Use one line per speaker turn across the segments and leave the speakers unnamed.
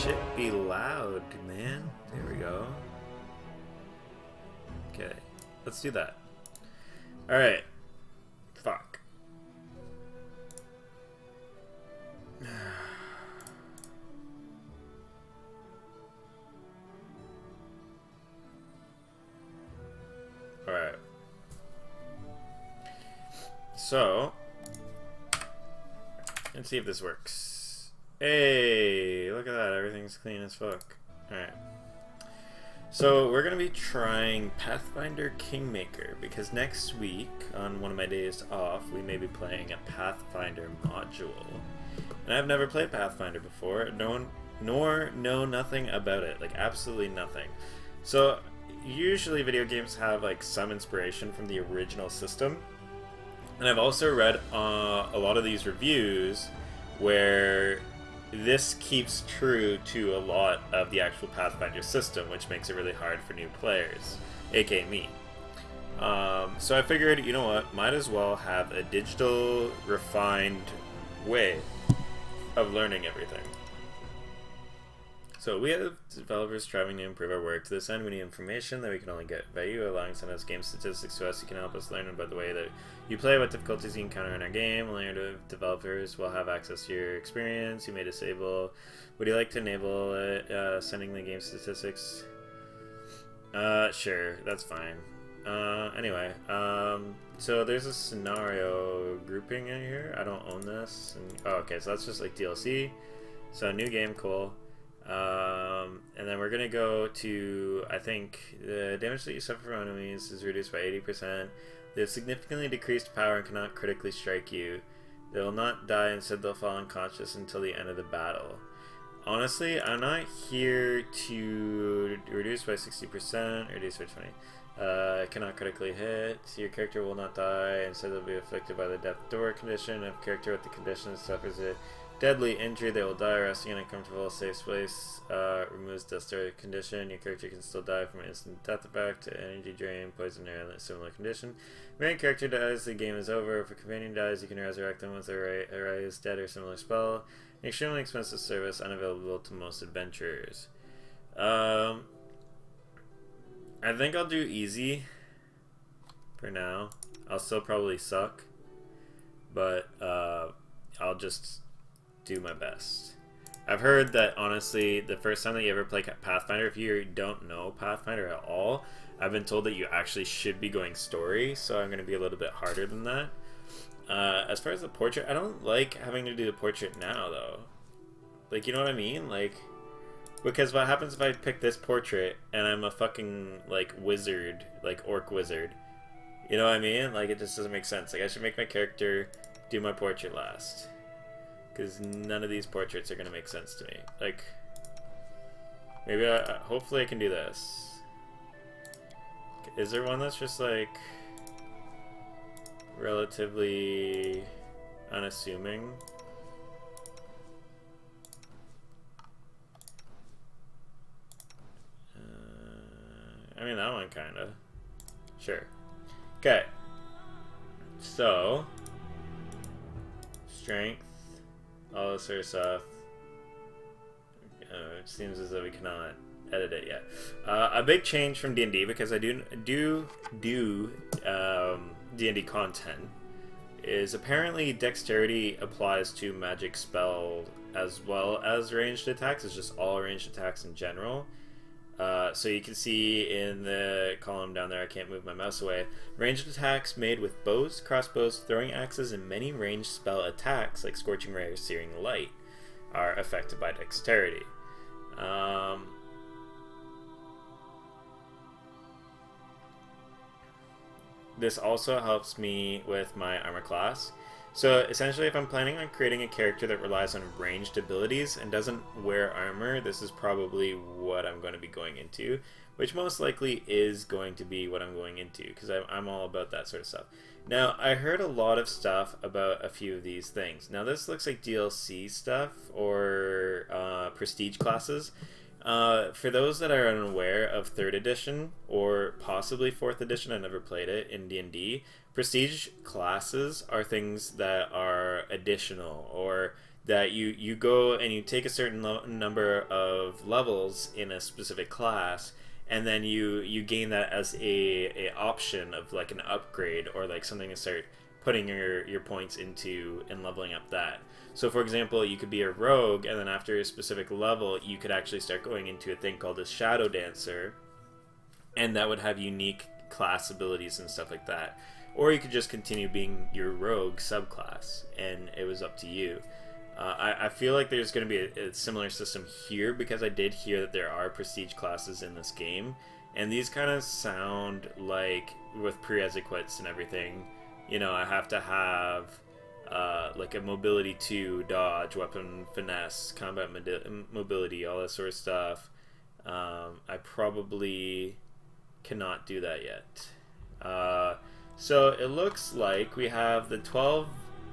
shit be loud, man. There we go. Okay, let's do that. Alright. Fuck. Alright. So, let's see if this works. Hey, look at that. Everything's clean as fuck. Alright. So, we're going to be trying Pathfinder Kingmaker, because next week, on one of my days off, we may be playing a Pathfinder module. And I've never played Pathfinder before, nor know nothing about it. Like, absolutely nothing. So, usually video games have, like, some inspiration from the original system. And I've also read a lot of these reviews where this keeps true to a lot of the actual Pathfinder system, which makes it really hard for new players, aka me. So I figured, you know what, might as well have a digital, refined way of learning everything. So we have developers striving to improve our work. To this end, we need information that we can only get value, allowing send us game statistics to us. You can help us learn about the way that you play, what difficulties you encounter in our game. Only our developers will have access to your experience. You may disable. Would you like to enable it, sending the game statistics? Sure, that's fine. Anyway, so there's a scenario grouping in here. I don't own this. And, oh, okay, so that's just like DLC. So new game, cool. And then we're gonna go to, I think, the damage that you suffer from enemies is reduced by 80%. They have significantly decreased power and cannot critically strike you. They will not die, instead they'll fall unconscious until the end of the battle. Honestly, I'm not here to reduce by 60%, reduce by 20. Cannot critically hit. Your character will not die, instead they'll be afflicted by the death door condition. If character with the condition suffers a deadly injury, they will die. Resting in a comfortable, safe place removes death door condition. Your character can still die from an instant death effect, energy drain, poison, or a similar condition. If your main character dies, the game is over. If a companion dies, you can resurrect them with a Rise Dead or similar spell. An extremely expensive service, unavailable to most adventurers. I think I'll do easy for now. I'll still probably suck, but I'll just do my best. I've heard that, honestly, the first time that you ever play Pathfinder, if you don't know Pathfinder at all, I've been told that you actually should be going story, so I'm going to be a little bit harder than that. As far as the portrait, I don't like having to do the portrait now, though. Like, you know what I mean? Like, because what happens if I pick this portrait and I'm a fucking, like, wizard, like, orc wizard? You know what I mean? Like, it just doesn't make sense. Like, I should make my character do my portrait last, because none of these portraits are going to make sense to me. Like, maybe hopefully I can do this. Is there one that's just, like, relatively unassuming? I mean, that one kind of. Sure. Okay. So, strength. All this sort of stuff. It seems as though we cannot edit it yet. A big change from D&D, because I do D&D content, is apparently dexterity applies to magic spell as well as ranged attacks. It's just all ranged attacks in general. So you can see in the column down there, I can't move my mouse away, ranged attacks made with bows, crossbows, throwing axes, and many ranged spell attacks like Scorching Ray or Searing Light are affected by dexterity. This also helps me with my armor class. So essentially, if I'm planning on creating a character that relies on ranged abilities and doesn't wear armor, this is probably what I'm going to be going into, which most likely is going to be what I'm going into, because I'm all about that sort of stuff. Now, I heard a lot of stuff about a few of these things. Now, this looks like DLC stuff or prestige classes. For those that are unaware of 3rd edition or possibly 4th edition, I never played it in D&D, prestige classes are things that are additional, or that you go and you take a certain number of levels in a specific class, and then you gain that as a option of like an upgrade, or like something to start putting your points into and leveling up that. So for example, you could be a rogue, and then after a specific level you could actually start going into a thing called a shadow dancer, and that would have unique class abilities and stuff like that. Or you could just continue being your rogue subclass, and it was up to you. I feel like there's going to be a similar system here, because I did hear that there are prestige classes in this game, and these kind of sound like, with prerequisites and everything, you know, I have to have like a mobility 2, dodge, weapon finesse, combat mobility, all that sort of stuff. I probably cannot do that yet. So it looks like we have the 12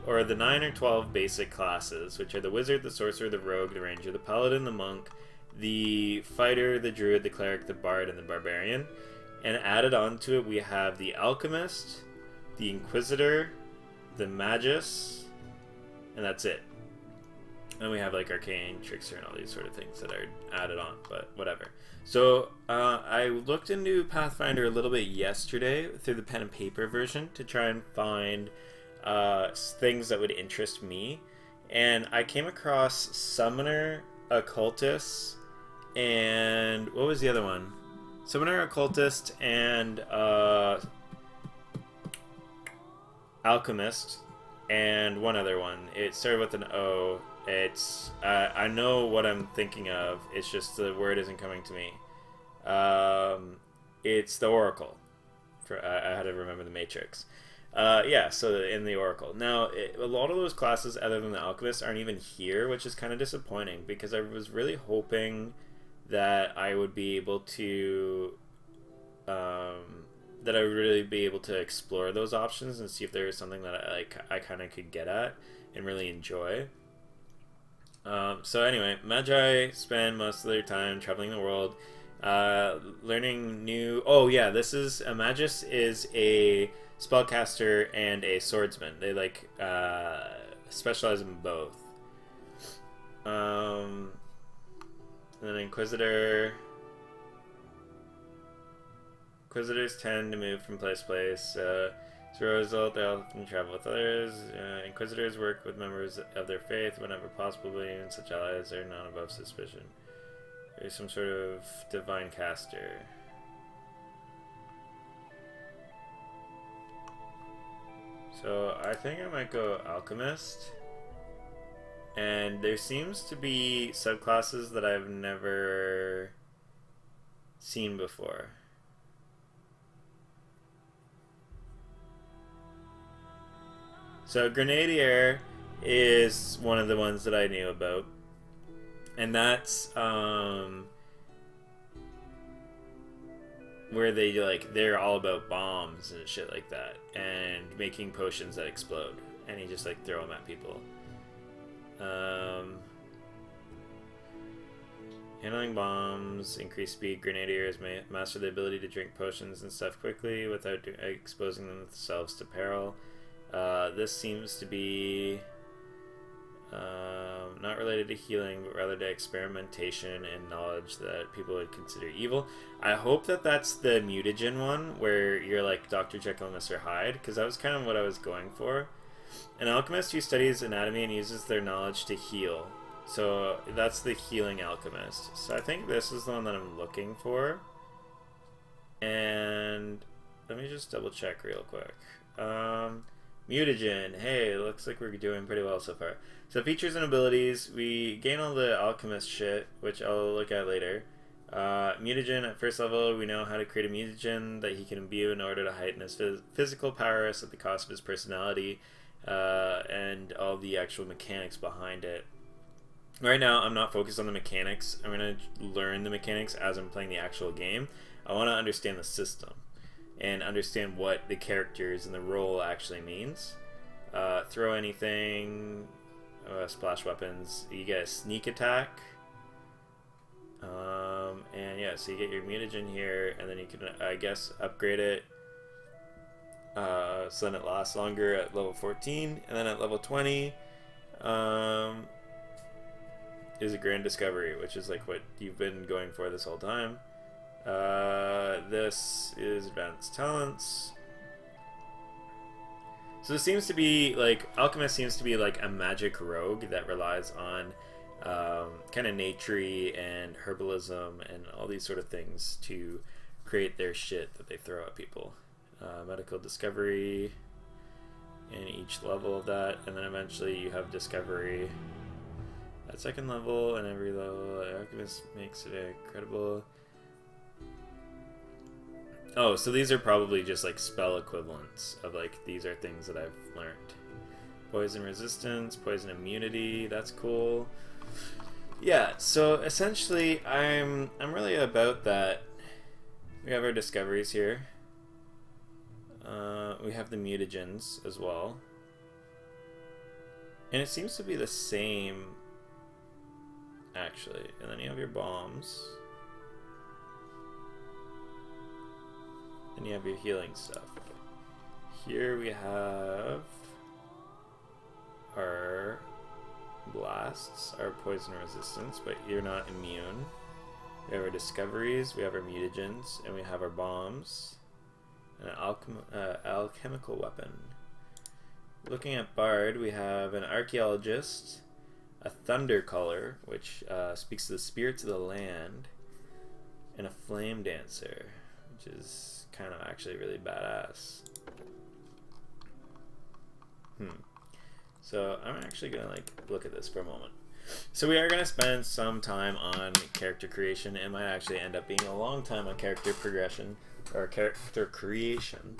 or the 9 or 12 basic classes, which are the wizard, the sorcerer, the rogue, the ranger, the paladin, the monk, the fighter, the druid, the cleric, the bard, and the barbarian. And added onto it, we have the alchemist, the inquisitor, the magus, and that's it. And we have like arcane, trickster, and all these sort of things that are added on, but whatever. So I looked into Pathfinder a little bit yesterday through the pen and paper version to try and find things that would interest me, and I came across summoner, occultist, and what was the other one? Summoner, occultist, and alchemist, and one other one. It started with an O. It's I know what I'm thinking of. It's just the word isn't coming to me. It's the Oracle. I had to remember the Matrix. Yeah, so in the Oracle. Now, a lot of those classes, other than the Alchemist, aren't even here, which is kind of disappointing, because I was really hoping that I would be able to, that I would really be able to explore those options and see if there is something that I kind of could get at and really enjoy. So anyway, Magi spend most of their time traveling the world, learning new... Oh yeah, this is... A Magus is a spellcaster and a swordsman. They like specialize in both. And then Inquisitor. Inquisitors tend to move from place to place. As a result, they often travel with others. Inquisitors work with members of their faith whenever possible, and such allies are not above suspicion. There's some sort of divine caster. So I think I might go alchemist. And there seems to be subclasses that I've never seen before. So Grenadier is one of the ones that I knew about, and that's where they're all about bombs and shit like that, and making potions that explode, and you just like throw them at people. Handling bombs, increase speed. Grenadiers may master the ability to drink potions and stuff quickly without exposing themselves to peril. This seems to be not related to healing, but rather to experimentation and knowledge that people would consider evil. I hope that that's the mutagen one, where you're like Dr. Jekyll and Mr. Hyde, because that was kind of what I was going for. An alchemist who studies anatomy and uses their knowledge to heal. So that's the healing alchemist. So I think this is the one that I'm looking for. And let me just double check real quick. Mutagen. Hey, looks like we're doing pretty well so far. So features and abilities. We gain all the alchemist shit, which I'll look at later. Mutagen at first level, we know how to create a mutagen that he can imbue in order to heighten his physical prowess at the cost of his personality, and all the actual mechanics behind it. Right now, I'm not focused on the mechanics. I'm going to learn the mechanics as I'm playing the actual game. I want to understand the system and understand what the characters and the role actually means. Throw anything, splash weapons. You get a sneak attack. And yeah, so you get your mutagen here, and then you can, I guess, upgrade it So then it lasts longer at level 14, and then at level 20 is a grand discovery, which is like what you've been going for this whole time. This is advanced talents. So this seems to be like alchemist seems to be like a magic rogue that relies on kind of nature and herbalism and all these sort of things to create their shit that they throw at people. Medical discovery in each level of that, and then eventually you have discovery at second level, and every level alchemist makes it incredible. Oh, so these are probably just like spell equivalents of like these are things that I've learned. Poison resistance, poison immunity, that's cool. Yeah, so essentially I'm really about that. We have our discoveries here. We have the mutagens as well. And it seems to be the same, actually. And then you have your bombs. And you have your healing stuff. Here we have our blasts, our poison resistance, but you're not immune. We have our discoveries, we have our mutagens, and we have our bombs. An alchemical weapon. Looking at Bard, we have an archaeologist, a thunder caller, which speaks to the spirits of the land, and a flame dancer, which is kind of actually really badass. So I'm actually gonna like look at this for a moment. So we are gonna spend some time on character creation. It might actually end up being a long time on character progression or character creation,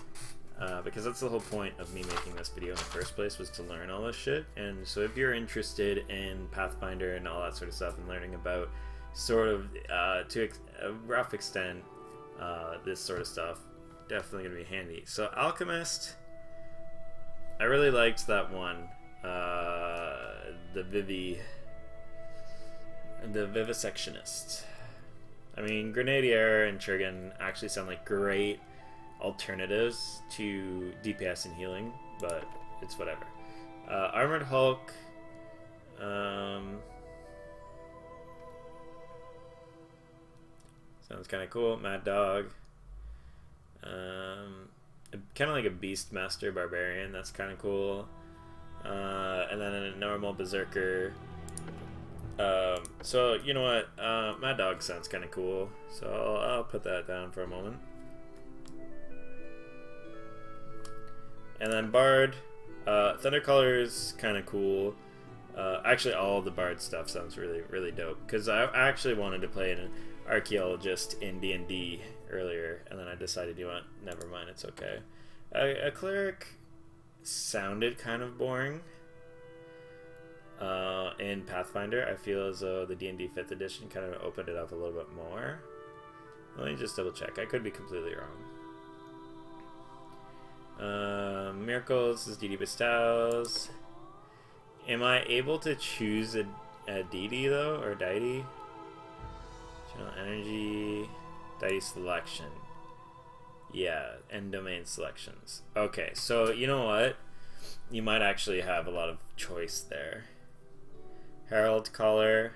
because that's the whole point of me making this video in the first place, was to learn all this shit. And so if you're interested in Pathfinder and all that sort of stuff and learning about sort of to a rough extent this sort of stuff, definitely gonna be handy. So alchemist, I really liked that one, the vivisectionist. I mean, Grenadier and Trigon actually sound like great alternatives to DPS and healing, but it's whatever. Armored Hulk. Sounds kind of cool. Mad Dog. Kind of like a Beastmaster Barbarian. That's kind of cool. And then a normal Berserker. So you know what, Mad Dog sounds kind of cool, so I'll put that down for a moment. And then Bard, Thundercaller is kind of cool. Actually, all of the Bard stuff sounds really dope, because I actually wanted to play an archaeologist in D&D earlier, and then I decided, you know what, never mind, it's okay. A cleric sounded kind of boring. In Pathfinder, I feel as though the D&D 5th edition kind of opened it up a little bit more. Let me just double check. I could be completely wrong. Miracles is DD Bestows. Am I able to choose a DD though, or deity? Channel energy, deity selection. Yeah, and domain selections. Okay, so you know what? You might actually have a lot of choice there. Herald Caller,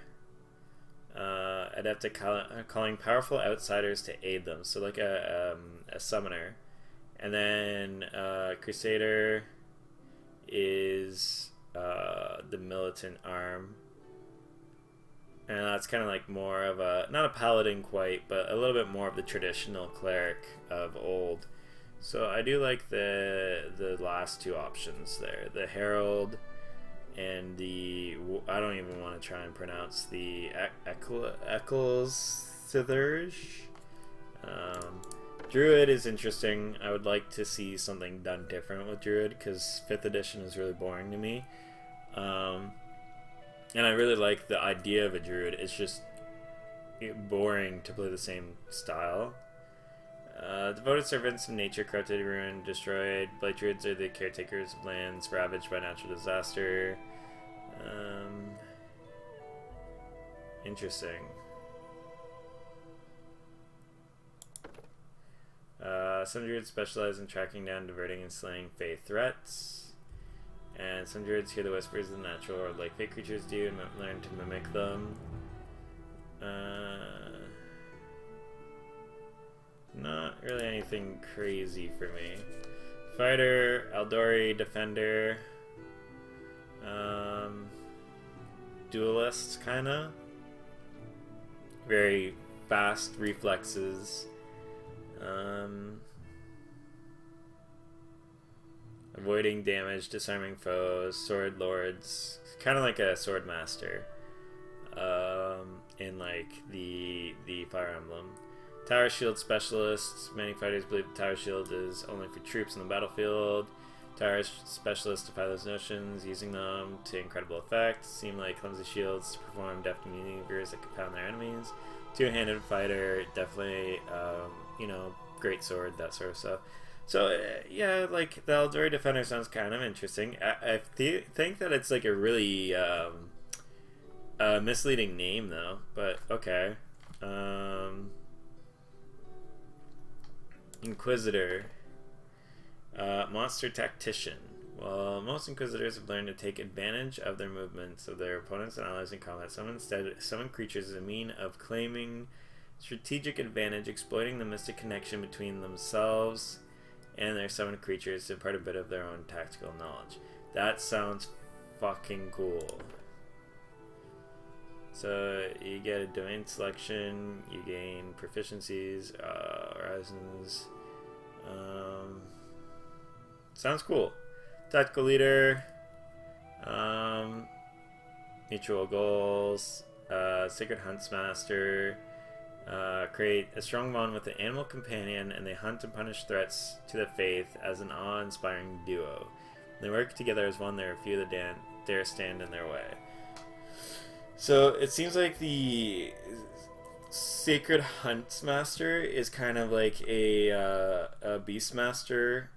adept at calling powerful outsiders to aid them, so like a summoner. And then Crusader is the militant arm, and that's kind of like more of a, not a paladin quite, but a little bit more of the traditional cleric of old. So I do like the last two options there, the Herald and the, I don't even want to try and pronounce the Ecclesithurge. Druid is interesting. I would like to see something done different with Druid, because 5th edition is really boring to me. And I really like the idea of a Druid. It's just boring to play the same style. Devoted servants of nature, corrupted, ruined, destroyed. Blight Druids are the caretakers of lands ravaged by natural disaster. Interesting. Some druids specialize in tracking down, diverting, and slaying fey threats. And some druids hear the whispers of the natural world like fey creatures do and learn to mimic them. Not really anything crazy for me. Fighter, Eldori, Defender, Duelist, kinda. Very fast reflexes. Avoiding damage, disarming foes, sword lords, kind of like a sword master. In like the Fire Emblem. Tower shield specialists. Many fighters believe the tower shield is only for troops on the battlefield. Tower specialists defy those notions, using them to incredible effect. Seem like clumsy shields to perform deft maneuvers that confound their enemies. Two-handed fighter, definitely, you know, great sword, that sort of stuff. So, yeah, like, the Eldori Defender sounds kind of interesting. I think that it's, like, a really misleading name, though, but okay. Inquisitor. Monster Tactician. Well, most Inquisitors have learned to take advantage of their movements of their opponents and allies in combat. Some instead summon creatures as a mean of claiming strategic advantage, exploiting the mystic connection between themselves and their summoned creatures to impart a bit of their own tactical knowledge. That sounds fucking cool. So you get a domain selection, you gain proficiencies, horizons. Sounds cool. Tactical leader, mutual goals, sacred huntsmaster. Create a strong bond with the animal companion, and they hunt and punish threats to the faith as an awe-inspiring duo. When they work together as one, there are few that dare stand in their way. So it seems like the Sacred Huntsmaster is kind of like a Beastmaster,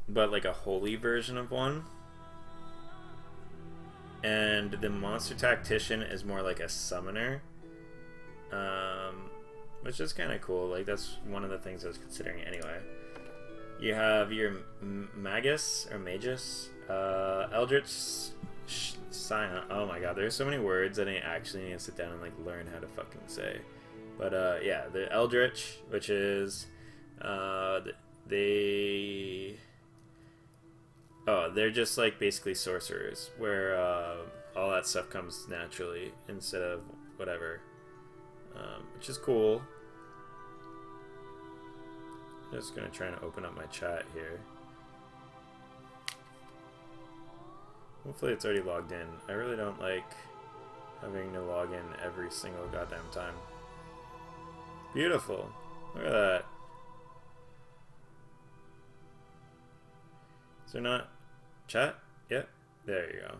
but like a holy version of one. And the Monster Tactician is more like a summoner, which is kind of cool. Like, that's one of the things I was considering anyway. You have your Magus or Magus, Eldritch Scion. Oh my god, there's so many words that I actually need to sit down and like learn how to fucking say. But yeah, the Eldritch, which is they're just like basically sorcerers, where all that stuff comes naturally instead of whatever, which is cool. I'm just gonna try and open up my chat here. Hopefully it's already logged in. I really don't like having to log in every single goddamn time. Beautiful. Look at that. Is there not chat? Yep. There you go.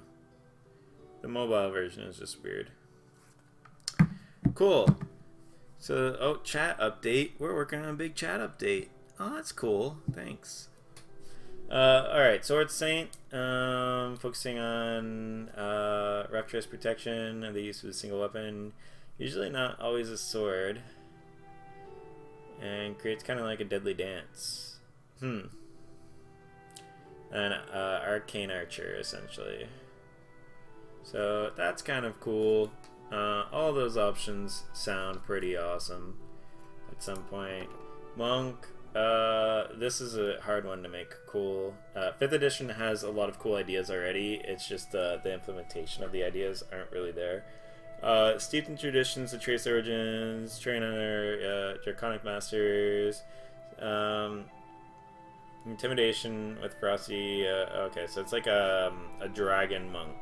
The mobile version is just weird. Cool. So, chat update. We're working on a big chat update. Oh, that's cool. Thanks. Alright, Sword Saint, focusing on rapturous protection and the use of a single weapon, usually not always a sword, and creates kind of like a deadly dance. And arcane archer, essentially. So that's kind of cool. All those options sound pretty awesome at some point. Monk. This is a hard one to make cool. 5th edition has a lot of cool ideas already. It's just the implementation of the ideas aren't really there. Steeped in traditions to trace origins, train under draconic masters, intimidation with ferocity. Okay, so it's like a dragon monk.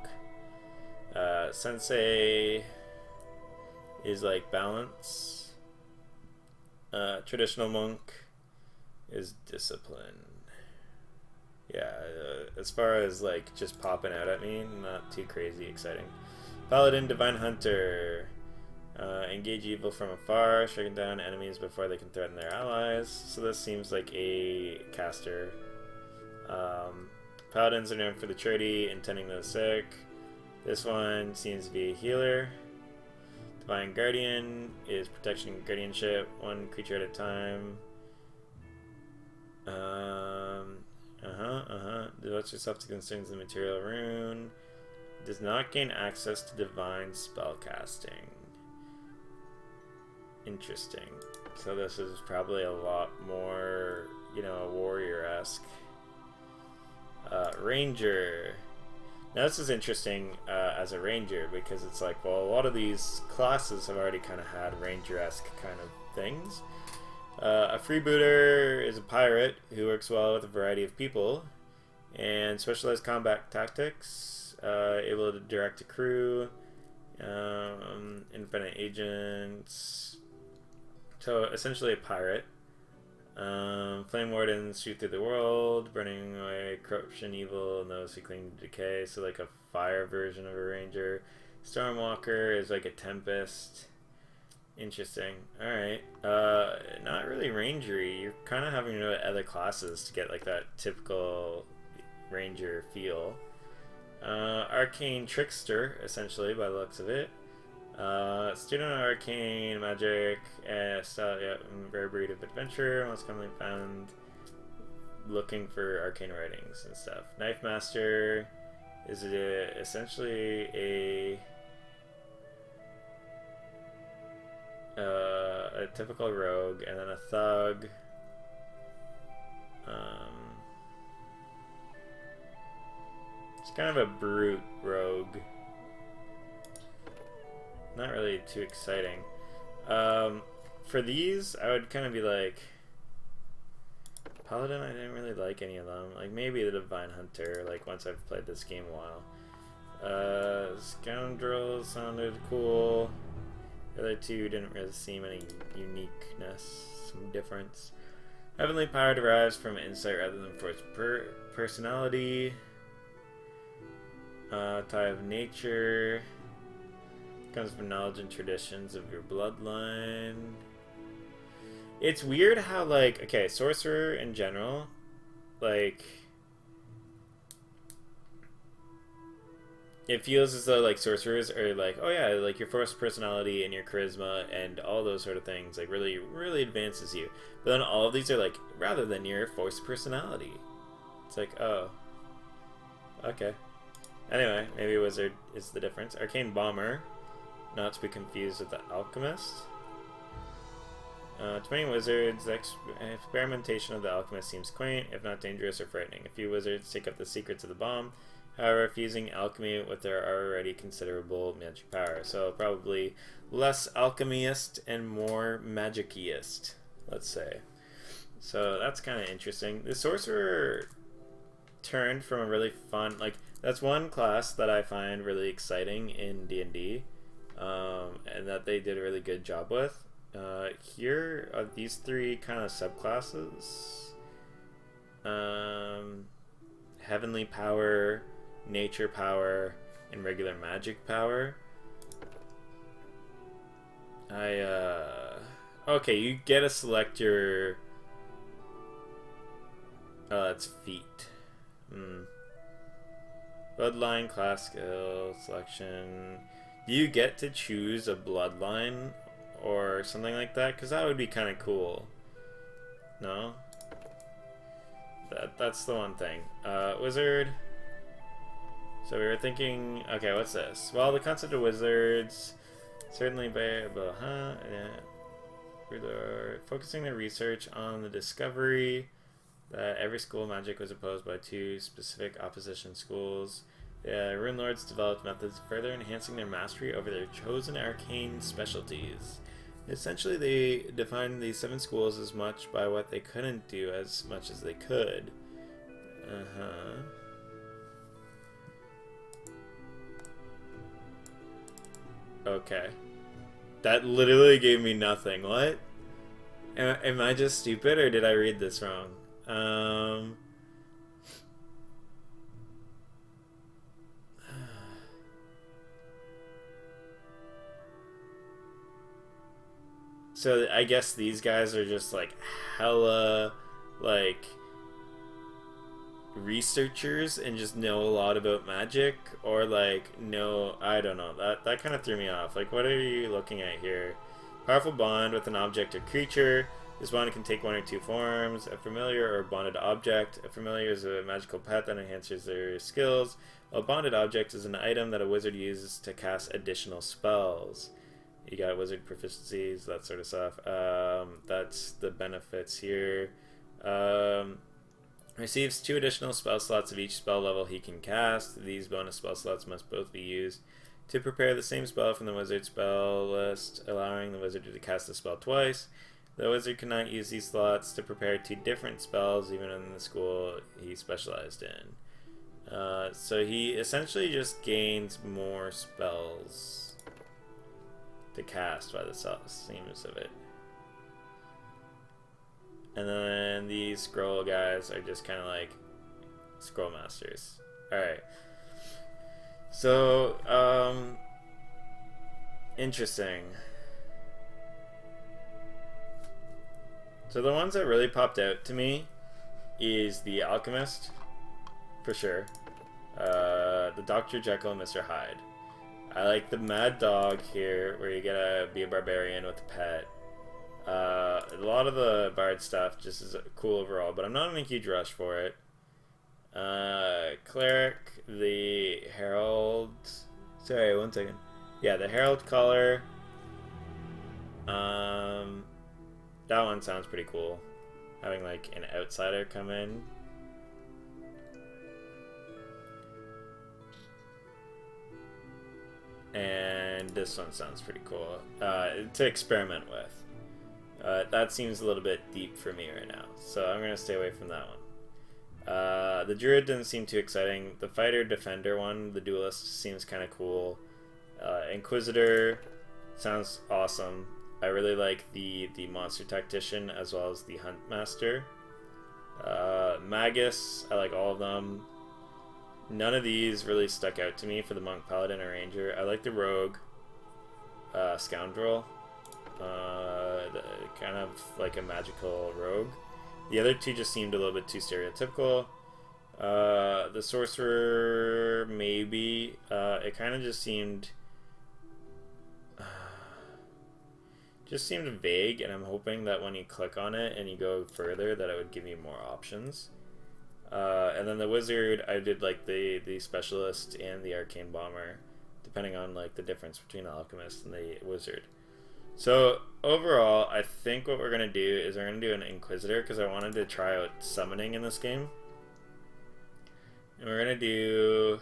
Sensei is like balance. Traditional monk is discipline. Yeah, as far as like just popping out at me, not too crazy exciting. Paladin, Divine Hunter. Engage evil from afar, striking down enemies before they can threaten their allies. So this seems like a caster. Paladins are known for the charity and tending to the sick. This one seems to be a healer. Divine Guardian is protection and guardianship, one creature at a time. Devote yourself to concerns of the material rune. Does not gain access to divine spellcasting. Interesting. So this is probably a lot more, you know, warrior-esque. Ranger. Now this is interesting as a ranger because it's like, well, a lot of these classes have already kind of had ranger-esque kind of things. A freebooter is a pirate who works well with a variety of people and specialized combat tactics, able to direct a crew, independent agents. So essentially a pirate. Flame wardens shoot through the world, burning away corruption, evil, and those who cling to decay. So like a fire version of a ranger. Stormwalker is like a tempest. Interesting. Alright. Not really rangery. You're kind of having to know other classes to get like that typical ranger feel. Arcane trickster, essentially, by the looks of it. Student of arcane magic, style, yeah, rare breed of adventure, most commonly found looking for arcane writings and stuff. Knife master is essentially a typical rogue, and then a thug. It's kind of a brute rogue. Not really too exciting. For these, I would kind of be like, Paladin, I didn't really like any of them. Like maybe the Divine Hunter, like once I've played this game a while. Scoundrel sounded cool. The other two didn't really seem any uniqueness, some difference. Heavenly power derives from insight rather than force personality. Tie of nature. Comes from knowledge and traditions of your bloodline. It's weird how, like, okay, sorcerer in general, like, it feels as though, like, sorcerers are like, oh yeah, like, your force personality and your charisma and all those sort of things, like, really, really advances you. But then all of these are like, rather than your force personality. It's like, oh, okay. Anyway, maybe wizard is the difference. Arcane bomber. Not to be confused with the alchemist. To many wizards, the experimentation of the alchemist seems quaint, if not dangerous or frightening. A few wizards take up the secrets of the bomb, however, fusing alchemy with their already considerable magic power. So probably less alchemist and more magiciest, let's say. So that's kind of interesting. The sorcerer turned from a really fun, like, that's one class that I find really exciting in D&D. And that they did a really good job with. Here are these three kind of subclasses. Heavenly power, nature power, and regular magic power. Okay, you get to select your it's feet. Bloodline, class skill, selection. Do you get to choose a bloodline or something like that? Because that would be kind of cool. No? That's the one thing. Wizard. So we were thinking, okay, what's this? Well, the concept of wizards, certainly variable, huh? Yeah. We're focusing the research on the discovery that every school of magic was opposed by two specific opposition schools. The Rune Lords developed methods further enhancing their mastery over their chosen arcane specialties. Essentially, they defined these 7 schools as much by what they couldn't do as much as they could. Okay. That literally gave me nothing. What? Am I just stupid, or did I read this wrong? So I guess these guys are just like hella like researchers and just know a lot about magic, or like no, I don't know. That kind of threw me off. Like, what are you looking at here? Powerful bond with an object or creature. This bond can take one or two forms: a familiar or bonded object. A familiar is a magical pet that enhances their skills. A bonded object is an item that a wizard uses to cast additional spells. You got wizard proficiencies, that sort of stuff. That's the benefits here. Receives 2 additional spell slots of each spell level he can cast. These bonus spell slots must both be used to prepare the same spell from the wizard spell list, allowing the wizard to cast the spell twice. The wizard cannot use these slots to prepare 2 different spells, even in the school he specialized in. So he essentially just gains more spells to cast by the seams of it. And then these scroll guys are just kind of like scroll masters. Alright. So, interesting. So the ones that really popped out to me is the Alchemist, for sure. The Dr. Jekyll and Mr. Hyde. I like the Mad Dog here, where you gotta be a barbarian with a pet. A lot of the bard stuff just is cool overall, but I'm not in a huge rush for it. Cleric, the Herald. Sorry, one second. Yeah, the Herald color. That one sounds pretty cool. Having like an outsider come in. And this one sounds pretty cool to experiment with. That seems a little bit deep for me right now, so I'm gonna stay away from that one. The Druid doesn't seem too exciting. The Fighter Defender one, the Duelist, seems kind of cool. Inquisitor sounds awesome. I really like the Monster Tactician as well as the Hunt Master. Magus, I like all of them. None of these really stuck out to me for the Monk, Paladin, or Ranger. I like the Rogue, Scoundrel. Kind of like a magical rogue. The other two just seemed a little bit too stereotypical. The Sorcerer, maybe. It kind of just seemed vague, and I'm hoping that when you click on it and you go further that it would give you more options. And then the Wizard, I did like the Specialist and the Arcane Bomber, depending on like the difference between the Alchemist and the Wizard. So overall, I think what we're going to do is we're going to do an Inquisitor, because I wanted to try out summoning in this game. And we're going to do...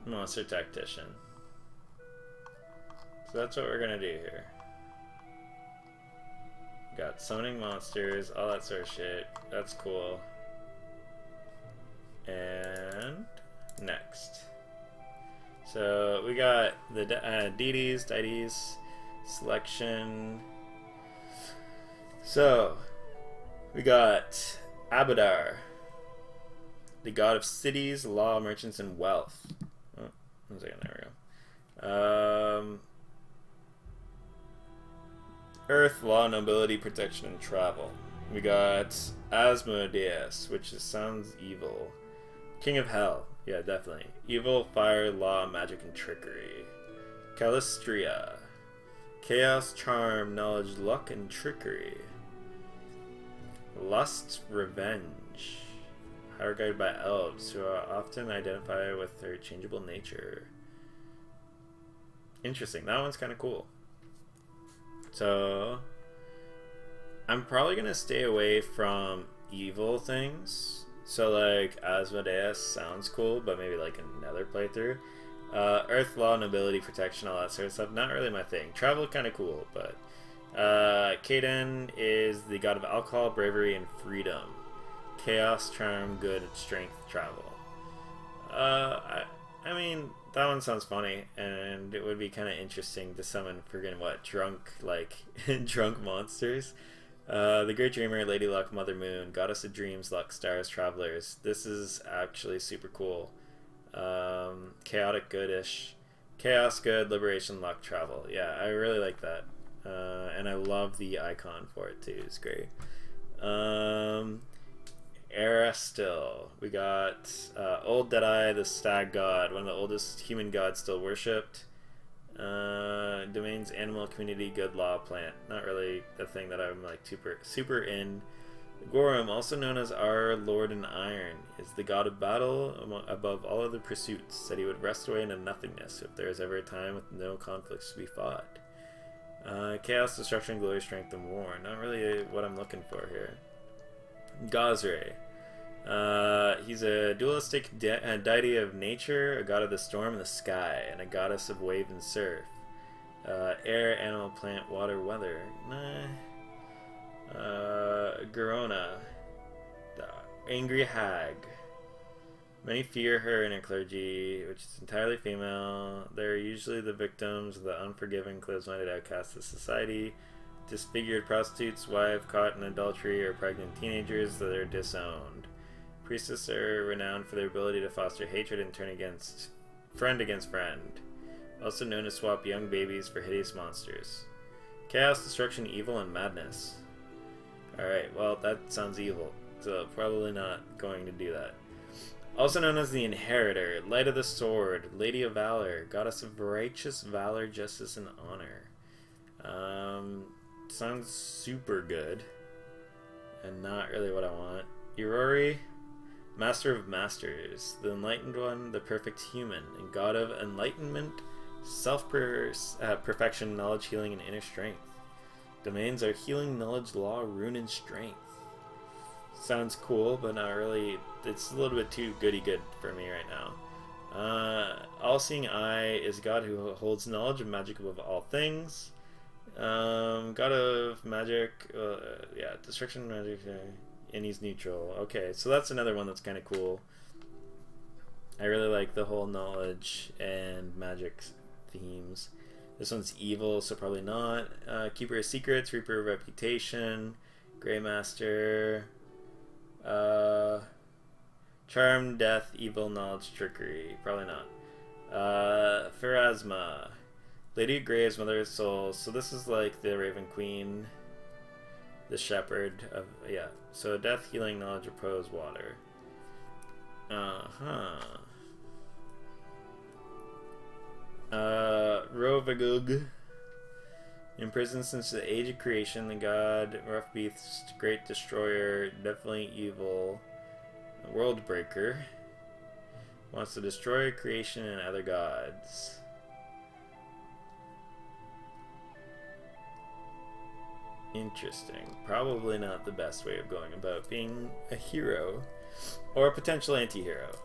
Monster Tactician. So that's what we're going to do here. Got summoning monsters, all that sort of shit. That's cool. And next. So we got the deities, selection. So we got Abadar, the god of cities, law, merchants, and wealth. Oh, 1 second, there we go. Earth, law, nobility, protection, and travel. We got Asmodeus, which sounds evil. King of Hell, yeah, definitely. Evil, fire, law, magic, and trickery. Calistria. Chaos, charm, knowledge, luck, and trickery. Lust, revenge. Higher guided by elves, who are often identified with their changeable nature. Interesting, that one's kind of cool. So, I'm probably going to stay away from evil things. So, like, Asmodeus sounds cool, but maybe, like, another playthrough. Earth, law, nobility, protection, all that sort of stuff, not really my thing. Travel, kind of cool, but... Kaden is the god of alcohol, bravery, and freedom. Chaos, charm, good, strength, travel. I mean, that one sounds funny, and it would be kind of interesting to summon friggin' what, drunk, like, drunk monsters. The Great Dreamer, Lady Luck, Mother Moon, Goddess of Dreams, Luck, Stars, Travelers. This is actually super cool. Chaotic goodish. Chaos, good, liberation, luck, travel. Yeah, I really like that. And I love the icon for it too. It's great. Era still. We got Old Deadeye, the stag god, one of the oldest human gods still worshipped. Domains, animal, community, good, law, plant. Not really the thing that I'm like super in. Gorum, also known as our Lord in Iron, is the god of battle above all other pursuits. Said he would rest away into nothingness if there is ever a time with no conflicts to be fought. Chaos, destruction, glory, strength, and war. Not really what I'm looking for here. Gazre. He's a dualistic deity of nature, a god of the storm and the sky, and a goddess of wave and surf. Air, animal, plant, water, weather. Nah. Garona, the angry hag. Many fear her in her clergy, which is entirely female. They're usually the victims of the unforgiving, closed-minded outcasts of society, disfigured prostitutes, wives caught in adultery, or pregnant teenagers that are disowned. Priestesses are renowned for their ability to foster hatred and turn friend against friend. Also known to swap young babies for hideous monsters. Chaos, destruction, evil, and madness. Alright, well, that sounds evil, so probably not going to do that. Also known as the Inheritor, Light of the Sword, Lady of Valor, Goddess of Righteous Valor, Justice, and Honor. Sounds super good, and not really what I want. Irori, Master of Masters, the Enlightened One, the Perfect Human, and God of Enlightenment, Self-Perfection, Knowledge, Healing, and Inner Strength. Domains are healing, knowledge, law, rune, and strength. Sounds cool, but not really. It's a little bit too goody-good for me right now. All-Seeing Eye is God who holds knowledge of magic above all things. God of magic, yeah, destruction, magic, and he's neutral. Okay, so that's another one that's kind of cool. I really like the whole knowledge and magic themes. This one's evil, so probably not. Keeper of Secrets, Reaper of Reputation, Greymaster, Charm, Death, Evil, Knowledge, Trickery. Probably not. Pharasma, Lady of Graves, Mother of Souls. So this is like the Raven Queen, the Shepherd of, yeah. So Death, Healing, Knowledge, Repose, Water. Rovagug. Imprisoned since the age of creation, the god, rough beast, great destroyer, definitely evil, world breaker. Wants to destroy creation and other gods. Interesting. Probably not the best way of going about being a hero or a potential anti-hero.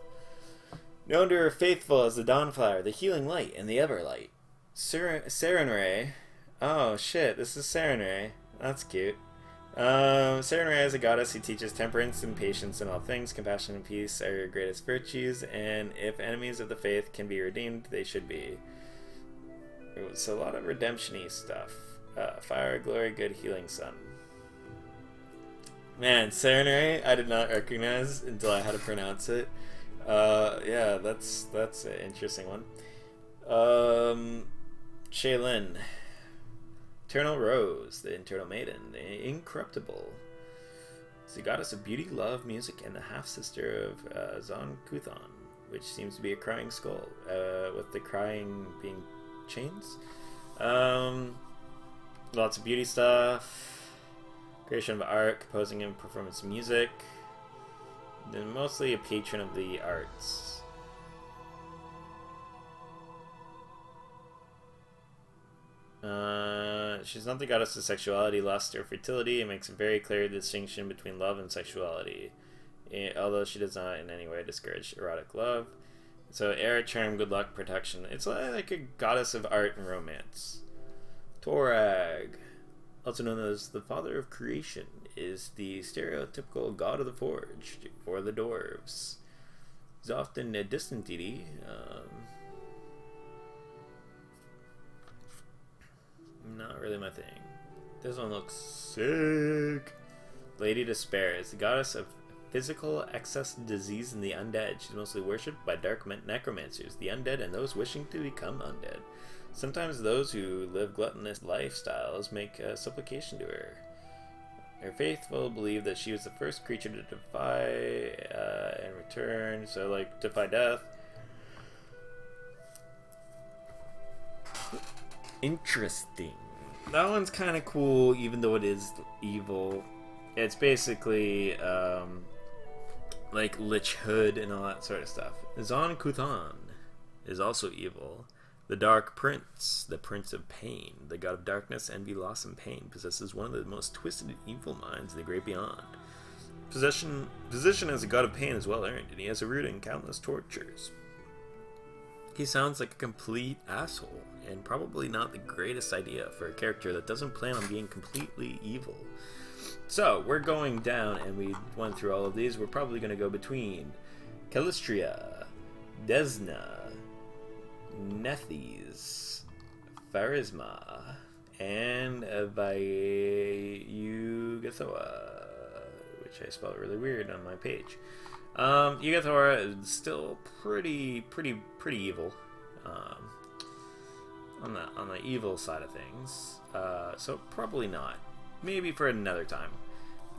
Known to her faithful as the Dawnflower, the Healing Light, and the Everlight. Serenray. Oh shit, this is Serenray. That's cute. Serenray is a goddess who teaches temperance and patience in all things. Compassion and peace are your greatest virtues, and if enemies of the faith can be redeemed, they should be. So a lot of redemption-y stuff. Fire, glory, good, healing sun. Man, Serenray, I did not recognize until I had to pronounce it. Yeah, that's an interesting one. Shaylin. Eternal Rose, the Eternal Maiden, the Incorruptible. It's the goddess of beauty, love, music, and the half-sister of Zon Kuthon, which seems to be a crying skull, with the crying being chains. Lots of beauty stuff, creation of art, composing and performance music. Then mostly a patron of the arts. She's not the goddess of sexuality, lust, or fertility. It makes a very clear distinction between love and sexuality, although she does not in any way discourage erotic love. So air, charm, good luck, protection. It's like a goddess of art and romance. Torag, also known as the father of creation, is the stereotypical god of the forge for the dwarves. He's often a distant deity. Not really my thing. This one looks sick. Lady Despair is the goddess of physical excess disease in the undead. She's mostly worshipped by dark necromancers, the undead, and those wishing to become undead. Sometimes those who live gluttonous lifestyles make a supplication to her. Her faithful believe that she was the first creature to defy and return, so like defy death. Interesting. That one's kind of cool, even though it is evil. It's basically like Lich Hood and all that sort of stuff. Zon Kuthan is also evil. The Dark Prince, the Prince of Pain, the god of darkness, envy, loss, and pain, possesses one of the most twisted evil minds in the great beyond. Position as a god of pain is well earned, and he has a root in countless tortures. He sounds like a complete asshole, and probably not the greatest idea for a character that doesn't plan on being completely evil. So, we're going down, and we went through all of these. We're probably going to go between Calistria, Desna, Nethes, Pharisma, and Yugathoa, which I spelled really weird on my page. Yugathoa is still pretty evil, on the evil side of things. So probably not. Maybe for another time.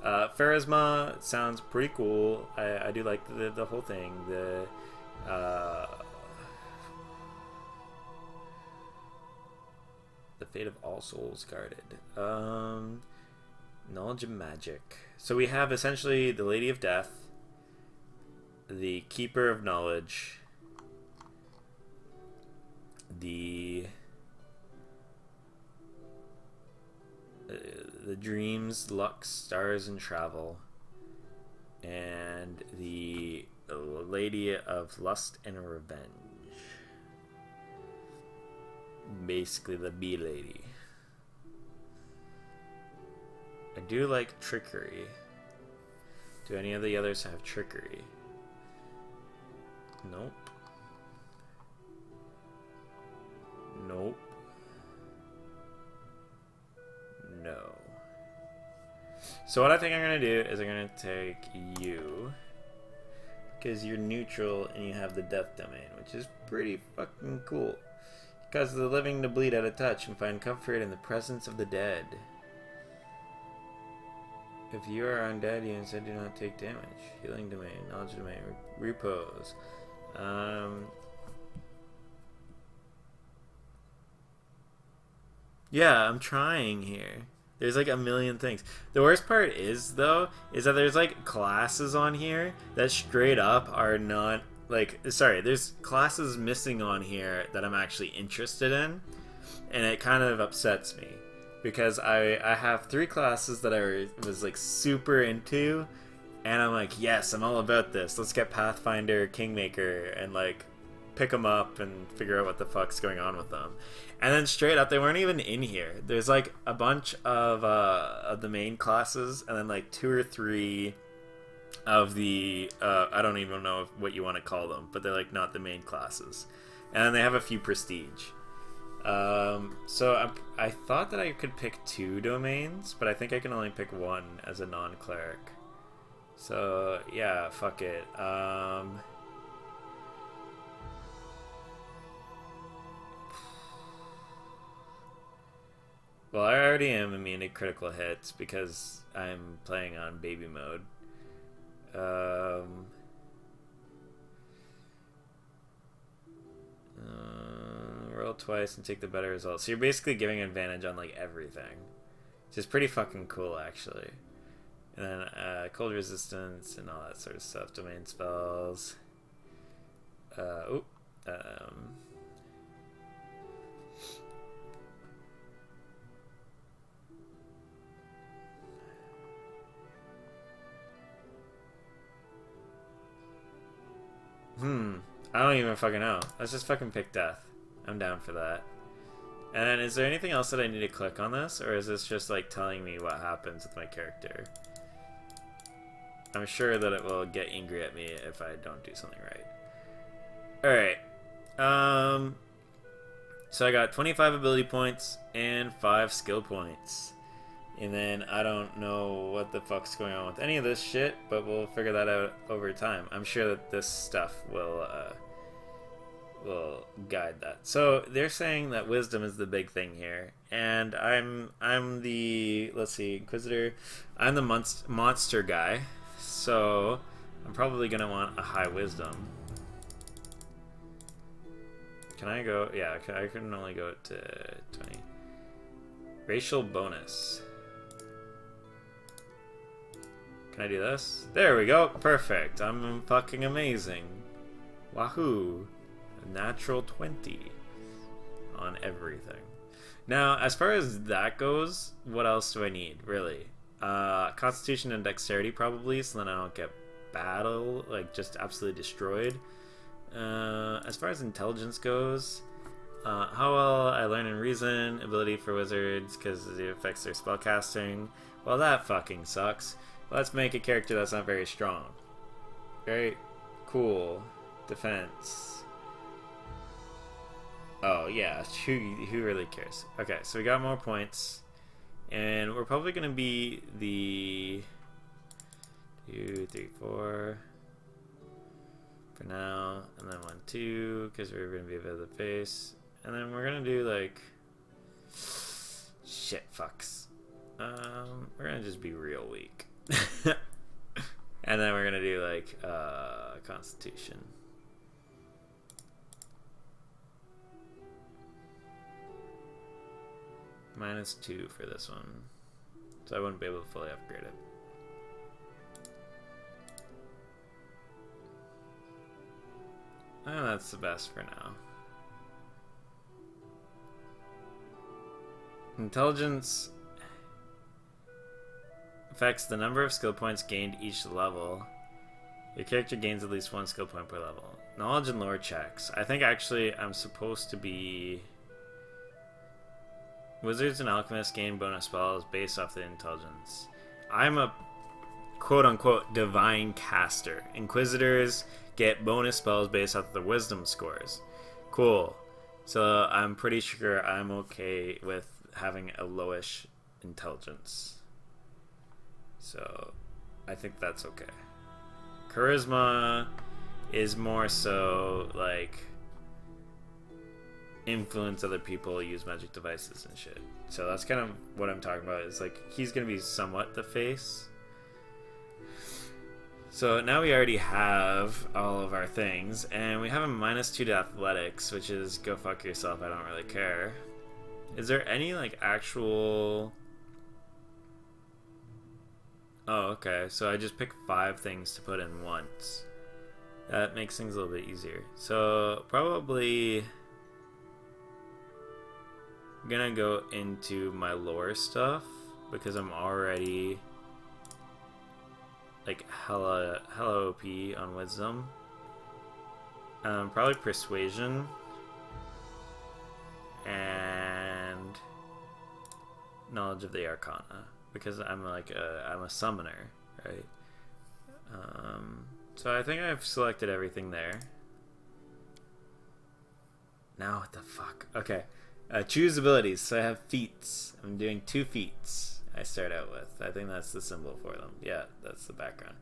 Pharisma sounds pretty cool. I do like the whole thing. The fate of all souls guarded. Knowledge of magic. So we have essentially the Lady of Death, the Keeper of Knowledge, the Dreams, Luck, Stars, and Travel, and the Lady of Lust and Revenge. Basically the bee lady. I do like trickery. Do any of the others have trickery? Nope. Nope. No. So what I think I'm going to do is I'm going to take you, because you're neutral and you have the death domain, which is pretty fucking cool. Cause the living to bleed at a touch and find comfort in the presence of the dead. If you are undead, you instead do not take damage. Healing domain, knowledge domain, repose. Yeah, I'm trying here. There's like a million things. The worst part is, though, is that there's like classes on here that straight up are not... Like, sorry, there's classes missing on here that I'm actually interested in, and it kind of upsets me, because I have 3 classes that I was, like, super into, and I'm like, yes, I'm all about this. Let's get Pathfinder, Kingmaker, and, like, pick them up and figure out what the fuck's going on with them. And then straight up, they weren't even in here. There's, like, a bunch of the main classes, and then, like, 2 or 3... of the I don't even know what you want to call them, but they're like not the main classes, and then they have a few prestige. So I thought that I could pick 2 domains, but I think I can only pick 1 as a non-cleric. So yeah, fuck it. Well, I already am immune to critical hits because I'm playing on baby mode. Roll twice and take the better result. So you're basically giving advantage on like everything, which is pretty fucking cool actually. And then cold resistance and all that sort of stuff. Domain spells. I don't even fucking know. Let's just fucking pick death. I'm down for that. And then is there anything else that I need to click on this? Or is this just like telling me what happens with my character? I'm sure that it will get angry at me if I don't do something right. Alright. So I got 25 ability points and 5 skill points. And then I don't know what the fuck's going on with any of this shit, but we'll figure that out over time. I'm sure that this stuff will guide that. So they're saying that wisdom is the big thing here, and I'm the, let's see, Inquisitor. I'm the monster guy, so I'm probably gonna want a high wisdom. Can I go? Yeah, I can only go to 20. Racial bonus. Can I do this? There we go. Perfect. I'm fucking amazing. Wahoo. A natural 20 on everything. Now, as far as that goes, what else do I need, really? Constitution and dexterity, probably, so then I don't get just absolutely destroyed. As far as intelligence goes, how well I learn and reason, ability for wizards, because it affects their spellcasting. Well, that fucking sucks. Let's make a character that's not very strong. Very cool. Defense. Oh, yeah. Who really cares? Okay, so we got more points. And we're probably going to be the 2, 3, 4 for now. And then 1, 2, because we're going to be a bit of the face. And then we're going to do, like... Shit, fucks. We're going to just be real weak. And then we're gonna do like Constitution. -2 for this one, so I wouldn't be able to fully upgrade it. And that's the best for now. Intelligence affects the number of skill points gained each level. Your character gains at least 1 skill point per level. Knowledge and lore checks. I think actually I'm supposed to be... Wizards and alchemists gain bonus spells based off the intelligence. I'm a quote-unquote divine caster. Inquisitors get bonus spells based off the wisdom scores. Cool. So I'm pretty sure I'm okay with having a lowish intelligence. So, I think that's okay. Charisma is more so, like, influence other people, use magic devices and shit. So that's kind of what I'm talking about. Is like, he's going to be somewhat the face. So now we already have all of our things, and we have a -2 to athletics, which is go fuck yourself, I don't really care. Is there any, like, actual... Oh, okay. So I just pick 5 things to put in once. That makes things a little bit easier. So probably I'm gonna go into my lore stuff because I'm already like hella OP on wisdom. Probably persuasion and knowledge of the arcana. Because I'm like I'm a summoner, right? So I think I've selected everything there. Now what the fuck? Okay, choose abilities. So I have feats. I'm doing 2 feats. I start out with. I think that's the symbol for them. Yeah, that's the background.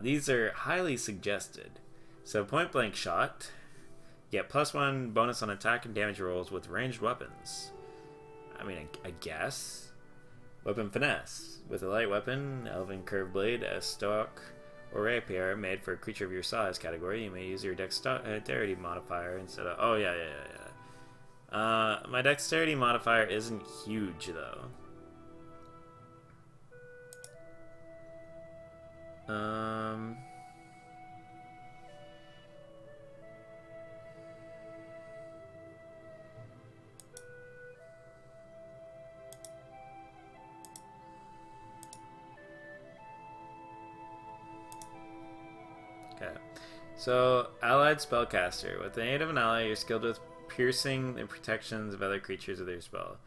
These are highly suggested. So point blank shot. Get +1 bonus on attack and damage rolls with ranged weapons. I mean, I guess. Weapon finesse. With a light weapon, elven curved blade, a stock, or rapier made for a creature of your size category, you may use your dexterity modifier instead of... Oh, yeah. My dexterity modifier isn't huge, though. Okay. So, allied spellcaster. With the aid of an ally, you're skilled with piercing the protections of other creatures with your spell.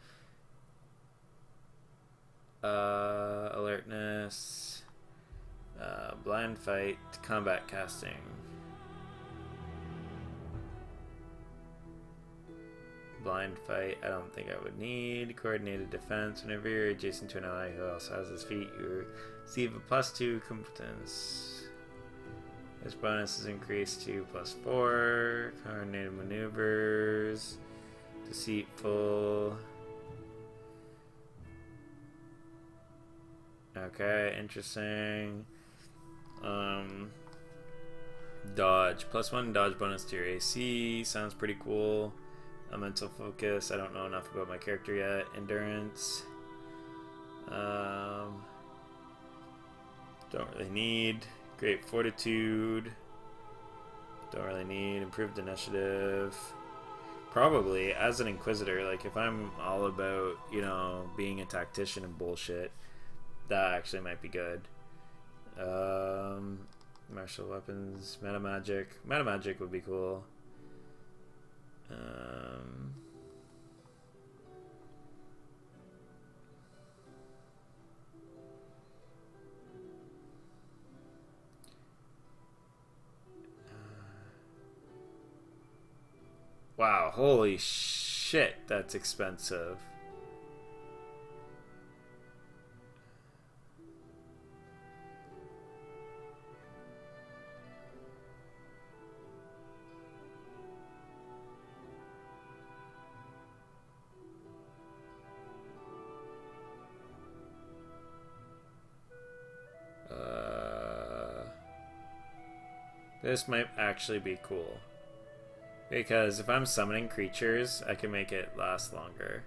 Alertness, blind fight, combat casting. Blind fight, I don't think I would need. Coordinated defense, whenever you're adjacent to an ally who also has his feet, you receive a +2 competence. This bonus is increased to +4. Coordinated maneuvers. Deceitful. Okay, interesting. Dodge. +1 dodge bonus to your AC. Sounds pretty cool. A mental focus. I don't know enough about my character yet. Endurance. Don't really need. Great fortitude. Don't really need. Improved initiative. Probably, as an Inquisitor, like, if I'm all about, you know, being a tactician and bullshit, that actually might be good. Martial weapons, meta magic. Meta magic would be cool. Wow, holy shit, that's expensive. This might actually be cool. Because if I'm summoning creatures, I can make it last longer.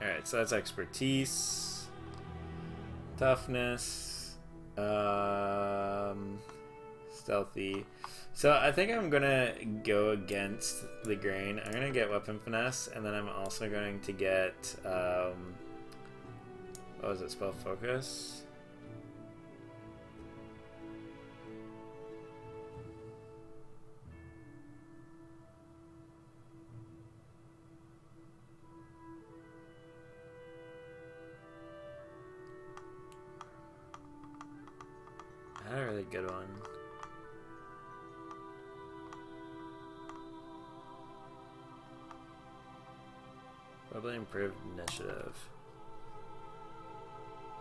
Alright, so that's expertise, toughness, stealthy. So I think I'm gonna go against the grain. I'm gonna get weapon finesse, and then I'm also going to get what was it, spell focus? I had a really good one. Probably improved initiative.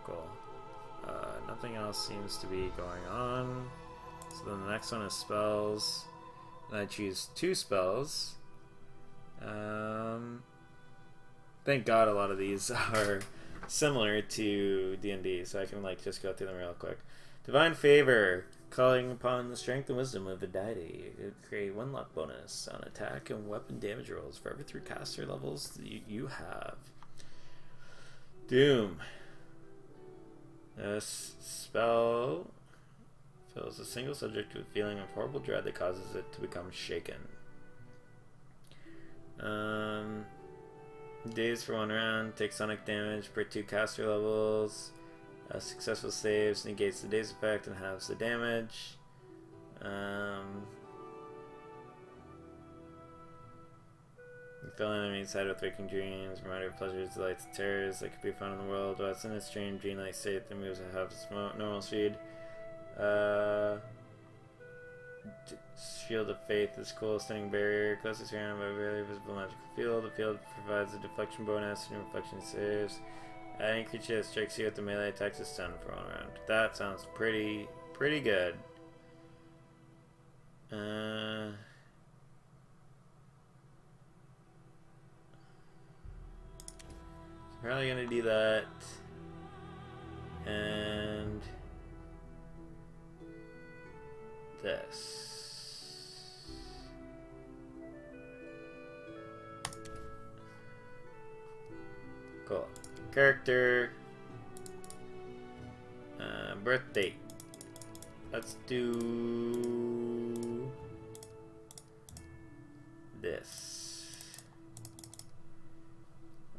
Cool. Nothing else seems to be going on. So then the next one is spells. And I choose 2 spells. Thank God a lot of these are similar to D&D, so I can like just go through them real quick. Divine Favor. Calling upon the strength and wisdom of the deity. Create 1 luck bonus on attack and weapon damage rolls for every 3 caster levels you have. Doom. This spell fills a single subject with a feeling of horrible dread that causes it to become shaken. Dazed for 1 round. Take sonic damage per 2 caster levels. Successful saves negates the daze effect and halves the damage. You fill an enemy inside with waking dreams, reminder of pleasures, delights, and terrors that could be found in the world. While it's in a strange dream-like state, the moves that have normal speed. Shield of Faith is cool, stunning barrier, closely surrounded by a barely visible magical field. The field provides a deflection bonus and reflection saves. Any creature that strikes you with the melee attacks is stunned for 1 round. That sounds pretty good. Probably gonna do that. And this. Cool. Character. Birth date. Let's do this.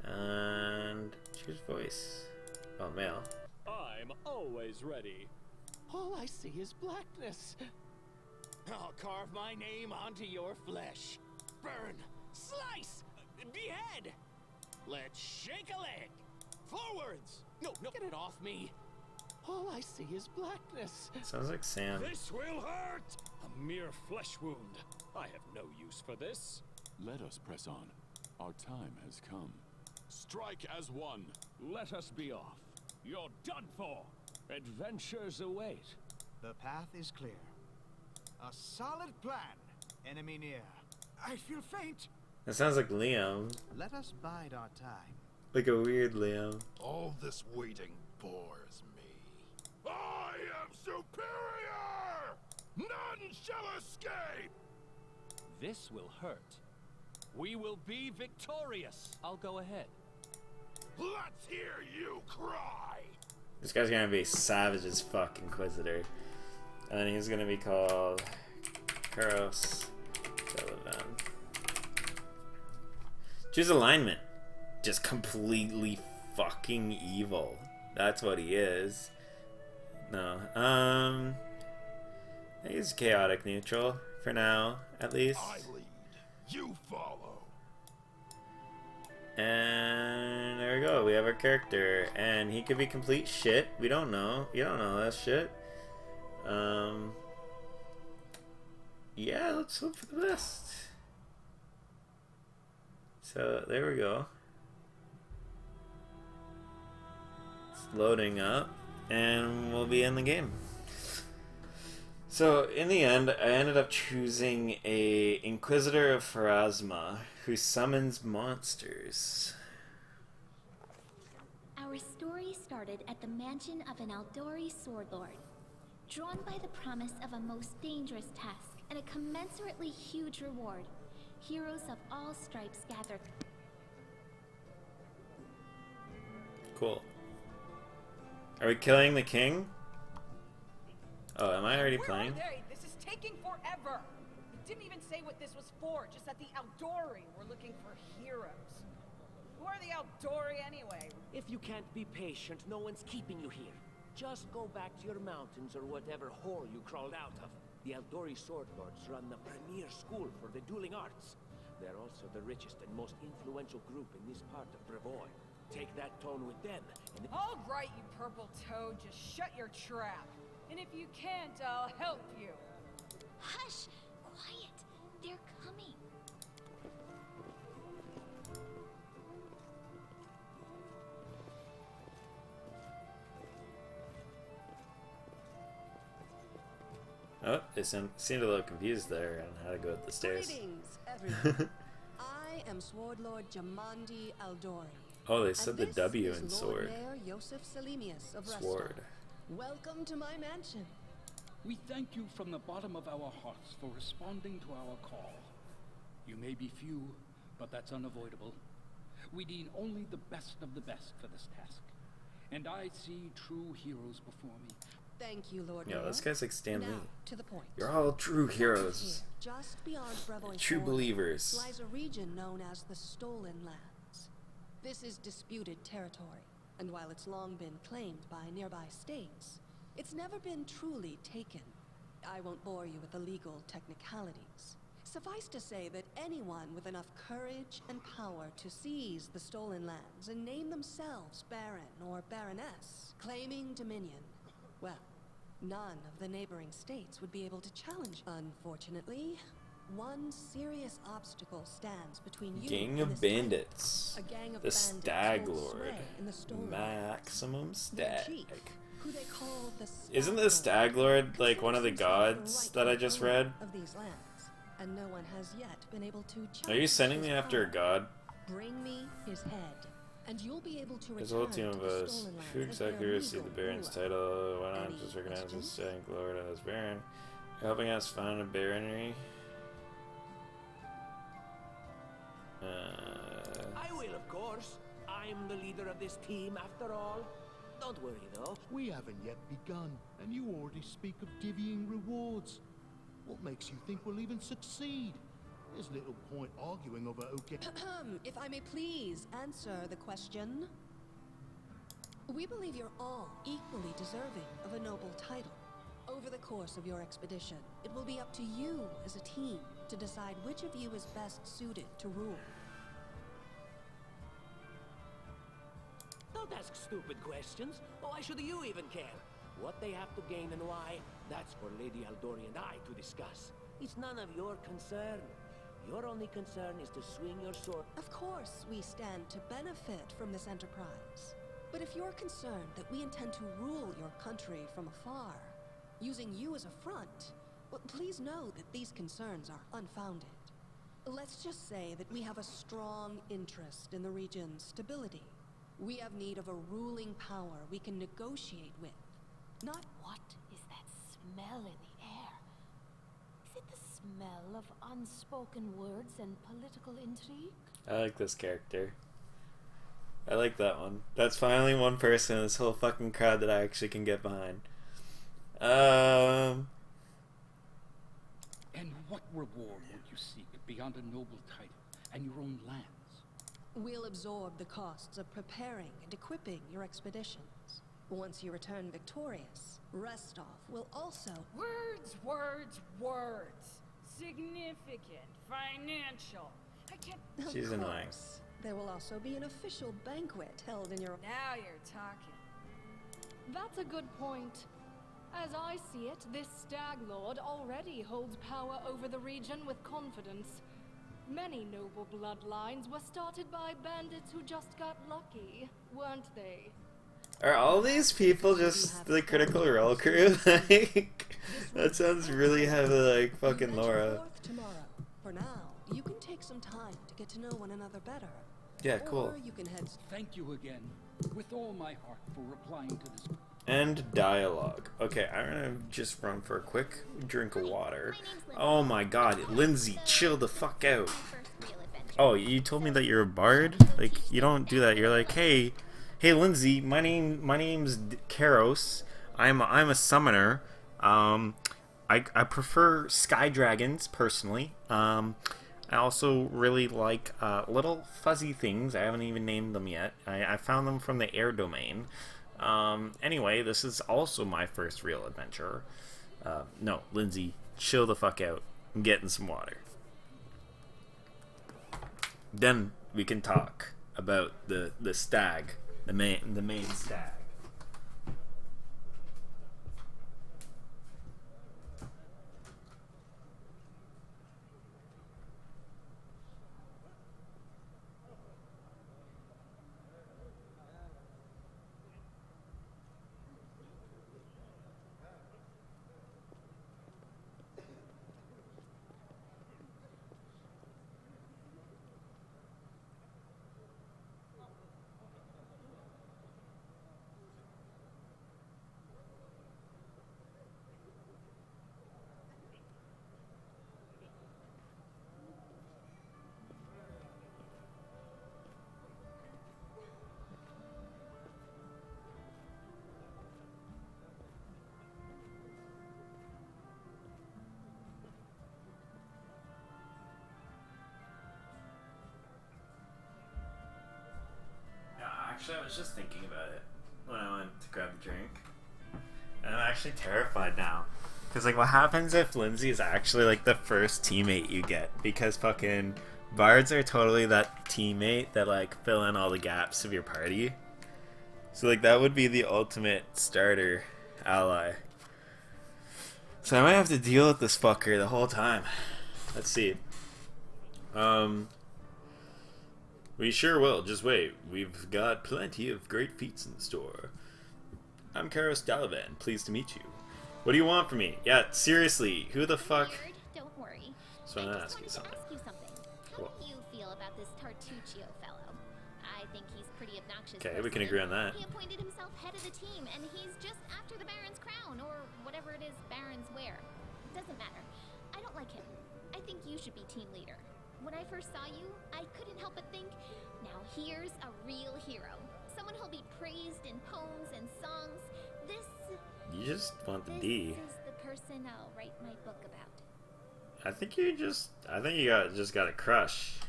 And choose voice. Oh, male.
I'm always ready. All I see is blackness. I'll carve my name onto your flesh. Burn, slice, behead. Let's shake a leg. Forwards. No, get it off me. All I see is blackness.
Sounds like Sam.
This will hurt! A mere flesh wound. I have no use for this.
Let us press on. Our time has come.
Strike as one. Let us be off. You're done for. Adventures await.
The path is clear. A solid plan. Enemy near. I feel faint.
That sounds like Liam.
Let us bide our time.
Like a weird Liam.
All this waiting bores me. I am superior! None shall escape!
This will hurt. We will be victorious. I'll go ahead.
Let's hear you cry!
This guy's gonna be savage as fuck Inquisitor. And then he's gonna be called Kuros Sullivan. Choose alignment. Just completely fucking evil. That's what he is. No. I think he's chaotic neutral for now, at least.
I lead. You follow.
And there we go. We have our character, and he could be complete shit. We don't know. You don't know that shit. Yeah, let's hope for the best. So there we go. It's loading up, and we'll be in the game. So in the end, I ended up choosing a Inquisitor of Pharasma who summons monsters.
Our story started at the mansion of an Aldori sword lord. Drawn by the promise of a most dangerous task and a commensurately huge reward, heroes of all stripes gathered.
Cool. Are we killing the king? Oh, am I already playing?
Where are they? This is taking forever. It didn't even say what this was for, just that the Aldori were looking for heroes. Who are the Aldori anyway?
If you can't be patient, no one's keeping you here. Just go back to your mountains or whatever hole you crawled out of. The Aldori sword lords run the premier school for the dueling arts. They're also the richest and most influential group in this part of Brevoy. Take that tone with them, and
All right, you purple toad, just shut your trap. And if you can't, I'll help you.
Hush! Quiet! They're coming.
Oh, they seemed a little confused there on how to go up the stairs.
Greetings, everyone. I am Sword Lord Jamandi Aldori.
Oh, they said the
And
W
this
in
is
sword.
Lord Mayor Yosef Selimius of
Sword.
Restar. Welcome to my mansion.
We thank you from the bottom of our hearts for responding to our call. You may be few, but that's unavoidable. We need only the best of the best for this task. And I see true heroes before me.
Thank you, Lord
Yeah,
Mayor.
this guy's like Stan Lee.
Now, to the point.
You're all true heroes.
Here, just beyond Brevoy's
True
border,
believers.
lies a region known as the Stolen Lands. This is disputed territory, and while it's long been claimed by nearby states, it's never been truly taken. I won't bore you with the legal technicalities. Suffice to say that anyone with enough courage and power to seize the Stolen Lands and name themselves Baron or Baroness, claiming dominion, well, none of the neighboring states would be able to challenge. Unfortunately, one serious obstacle stands between you
Gang
and
of
this
bandits.
title. A gang of
The
bandits
Stag
hold
Lord.
sway in the Stolen
Maximum
Lands. Their
Stag.
chief, who they call the
Isn't the Stag Lord like one of the gods that I just read?
of these lands, and no one has yet been able to challenge.
Are you sending
his
me after a
power.
god?
Bring me his head, and you'll be able to
There's a whole
return
team
to
of
the
us.
Stolen Lands
Who
as
exactly
their
received the
legal
Baron's
ruler.
title? Why not
Any
just recognize the
questions?
Stag Lord as Baron? You're helping us found a baronry?
I will, of course. I'm the leader of this team, after all. Don't worry, though.
We haven't yet begun, and you already speak of divvying rewards. What makes you think we'll even succeed? There's little point arguing over okay.
If I may please answer the question. We believe you're all equally deserving of a noble title. the course of your expedition, it will be up to you as a team to decide which of you is best suited to rule.
Don't ask stupid questions. Why should you even care? What they have to gain and why, that's for Lady Aldori and I to discuss. It's none of your concern. Your only concern is to swing your sword.
Of course, we stand to benefit from this enterprise. But if you're concerned that we intend to rule your country from afar, using you as a front, well, please know that these concerns are unfounded. Let's just say that we have a strong interest in the region's stability. We have need of a ruling power we can negotiate with. Not
What is that smell in the air? Is it the smell of unspoken words and political intrigue?
I like this character. I like that one. That's finally one person in this whole fucking crowd that I actually can get behind.
And what reward would you seek beyond a noble title and your own lands?
We'll absorb the costs of preparing and equipping your expeditions. Once you return victorious, Restov will also...
Words, words, words. Significant, financial. I can't...
She's
Of
annoying.
course. There will also be an official banquet held in your...
Now you're talking.
That's a good point. As I see it, this Stag Lord already holds power over the region with confidence. Many noble bloodlines were started by bandits who just got lucky, weren't they?
Are all these people just the Critical Role crew? Like, that sounds really heavy like fucking Laura.
Tomorrow. For now, you can take some time to get to know one another better.
Yeah, cool.
Or you can head...
Thank you again, with all my heart, for replying to this.
End dialogue. Okay, I'm gonna just run for a quick drink of water. Oh my god, Lindsay, chill the fuck out. Oh, you told me that you're a bard? Like, you don't do that. You're like, hey, Lindsay, my name's Karos. I'm a summoner. I prefer sky dragons personally. I also really like little fuzzy things. I haven't even named them yet. I found them from the air domain. Anyway, this is also my first real adventure. No, Lindsay, chill the fuck out. I'm getting some water. Then we can talk about the stag, the main stag. Actually, I was just thinking about it when I went to grab a drink. And I'm actually terrified now. Because, like, what happens if Lindsay is actually, like, the first teammate you get? Because fucking bards are totally that teammate that, like, fill in all the gaps of your party. So, like, that would be the ultimate starter ally. So I might have to deal with this fucker the whole time. Let's see. We sure will. Just wait. We've got plenty of great feats in store. I'm Karos Dalavan. Pleased to meet you. What do you want from me? Yeah, seriously. Who the fuck?
Don't worry.
So I'm gonna ask you something.
How do you feel about this Tartuccio fellow? I think he's pretty obnoxious.
Okay, we can agree on that.
He appointed himself head of the team, and he's just after the Baron's crown, or whatever it is barons wear. Doesn't matter. I don't like him. I think you should be team leader. When I first saw you, I couldn't help but think, now here's a real hero. Someone who'll be praised in poems and songs.
You just want the D.
This is the person I'll write my book about.
I think you just got a crush.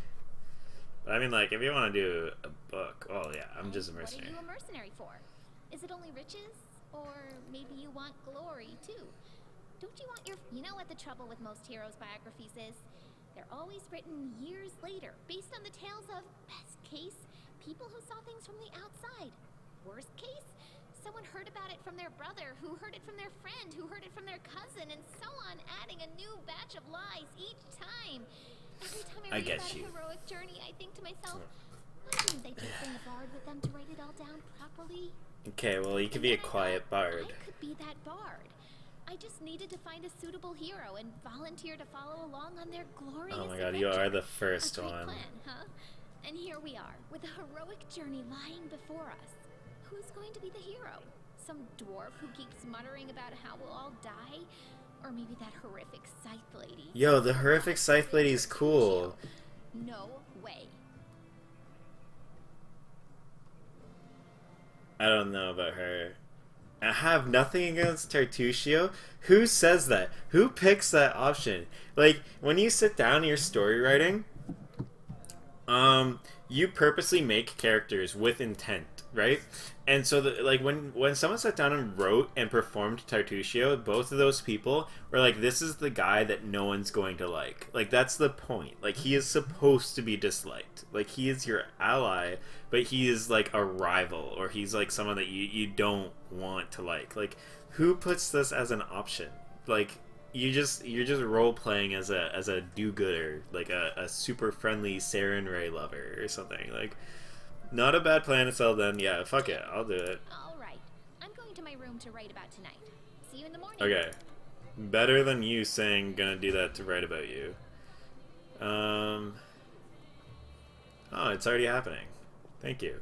I mean, like, if you want to do a book, oh yeah, I'm just a mercenary.
What are you a mercenary for? Is it only riches? Or maybe you want glory, too? Don't you want your... You know what the trouble with most heroes' biographies is? They're always written years later, based on the tales of, best case, people who saw things from the outside. Worst case, someone heard about it from their brother, who heard it from their friend, who heard it from their cousin, and so on, adding a new batch of lies each time. Every time I read about a heroic journey, I think to myself, why didn't they just bring a bard with them to write it all down properly?
Okay, well, you could be a quiet bard.
I could be that bard. I just needed to find a suitable hero and volunteer to follow along on their glorious
Oh my god, you are the first one.
Plan, huh? And here we are, with a heroic journey lying before us. Who's going to be the hero? Some dwarf who keeps muttering about how we'll all die? Or maybe that horrific scythe lady?
Yo, the horrific scythe lady is cool.
No way.
I don't know about her. I have nothing against Tartuccio. Who says that? Who picks that option? Like, when you sit down and you're story writing, you purposely make characters with intent, right? And so, like, when someone sat down and wrote and performed Tartuccio, both of those people were like, this is the guy that no one's going to like. Like, that's the point. Like, he is supposed to be disliked. Like, he is your ally, but he is, like, a rival, or he's, like, someone that you don't want to like. Like, who puts this as an option? Like, you're just role-playing as a do-gooder, like a super friendly Saren Ray lover or something. Like, not a bad plan to sell then. Yeah, fuck it, I'll do it.
Alright, I'm going to my room to write about tonight. See you in the morning.
Okay. Better than you saying gonna do that to write about you. Oh, it's already happening. Thank you.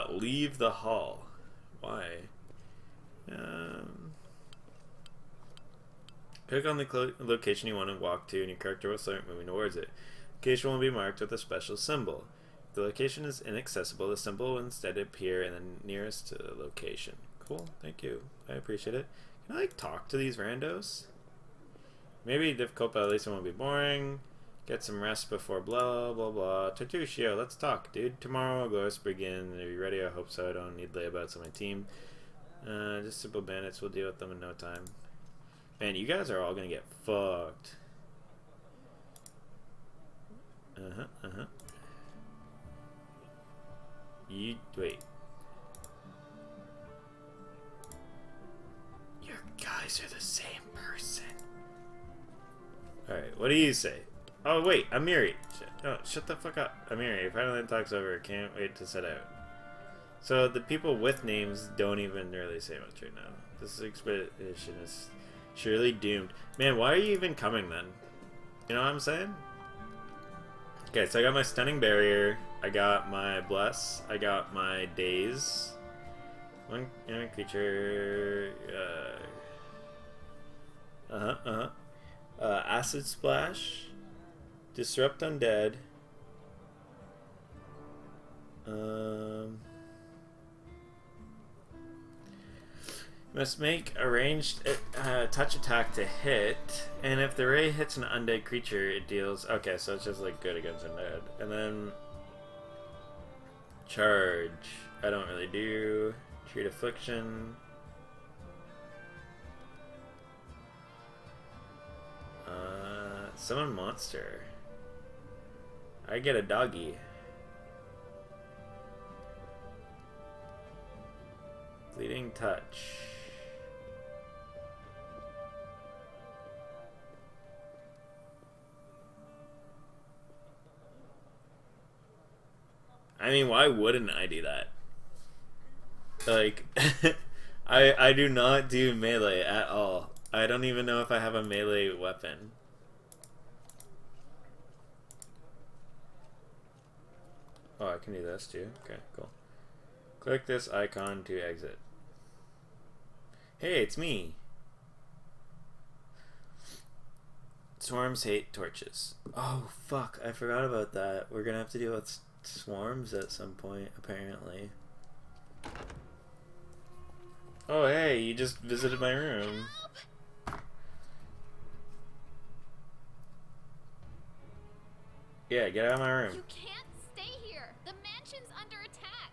Leave the hall. Why? Click on the location you want to walk to and your character will start moving towards it. Location will be marked with a special symbol. If the location is inaccessible, the symbol will instead appear in the nearest to the location. Cool, thank you. I appreciate it. Can I, like, talk to these randos? Maybe difficult, but at least it won't be boring. Get some rest before blah, blah, blah. Tartuccio, let's talk, dude. Tomorrow, Glorious begin. Are you ready? I hope so. I don't need layabouts on my team. Just simple bandits. We'll deal with them in no time. Man, you guys are all gonna get fucked. You, wait. Your guys are the same person. Alright, what do you say? Oh, wait, Amiri. Oh, shut the fuck up. Amiri, finally talk's over. Can't wait to set out. So, the people with names don't even really say much right now. This expedition is surely doomed. Man, why are you even coming then? You know what I'm saying? Okay, so I got my Stunning Barrier. I got my Bless. I got my Daze. One creature. Acid Splash. Disrupt Undead. Must make a ranged touch attack to hit, and if the ray hits an undead creature, it deals... Okay, so it's just like good against undead. And then... Charge. I don't really do. Treat Affliction. Summon Monster. I get a doggy. Fleeting Touch. I mean, why wouldn't I do that? Like, I do not do melee at all. I don't even know if I have a melee weapon. Oh, I can do this too. Okay, cool. Click this icon to exit. Hey, it's me. Swarms hate torches. Oh, fuck. I forgot about that. We're gonna have to deal with swarms at some point, apparently. Oh, hey, you just visited my room. Yeah, get out of my room.
You can't stay here. The mansion's under attack.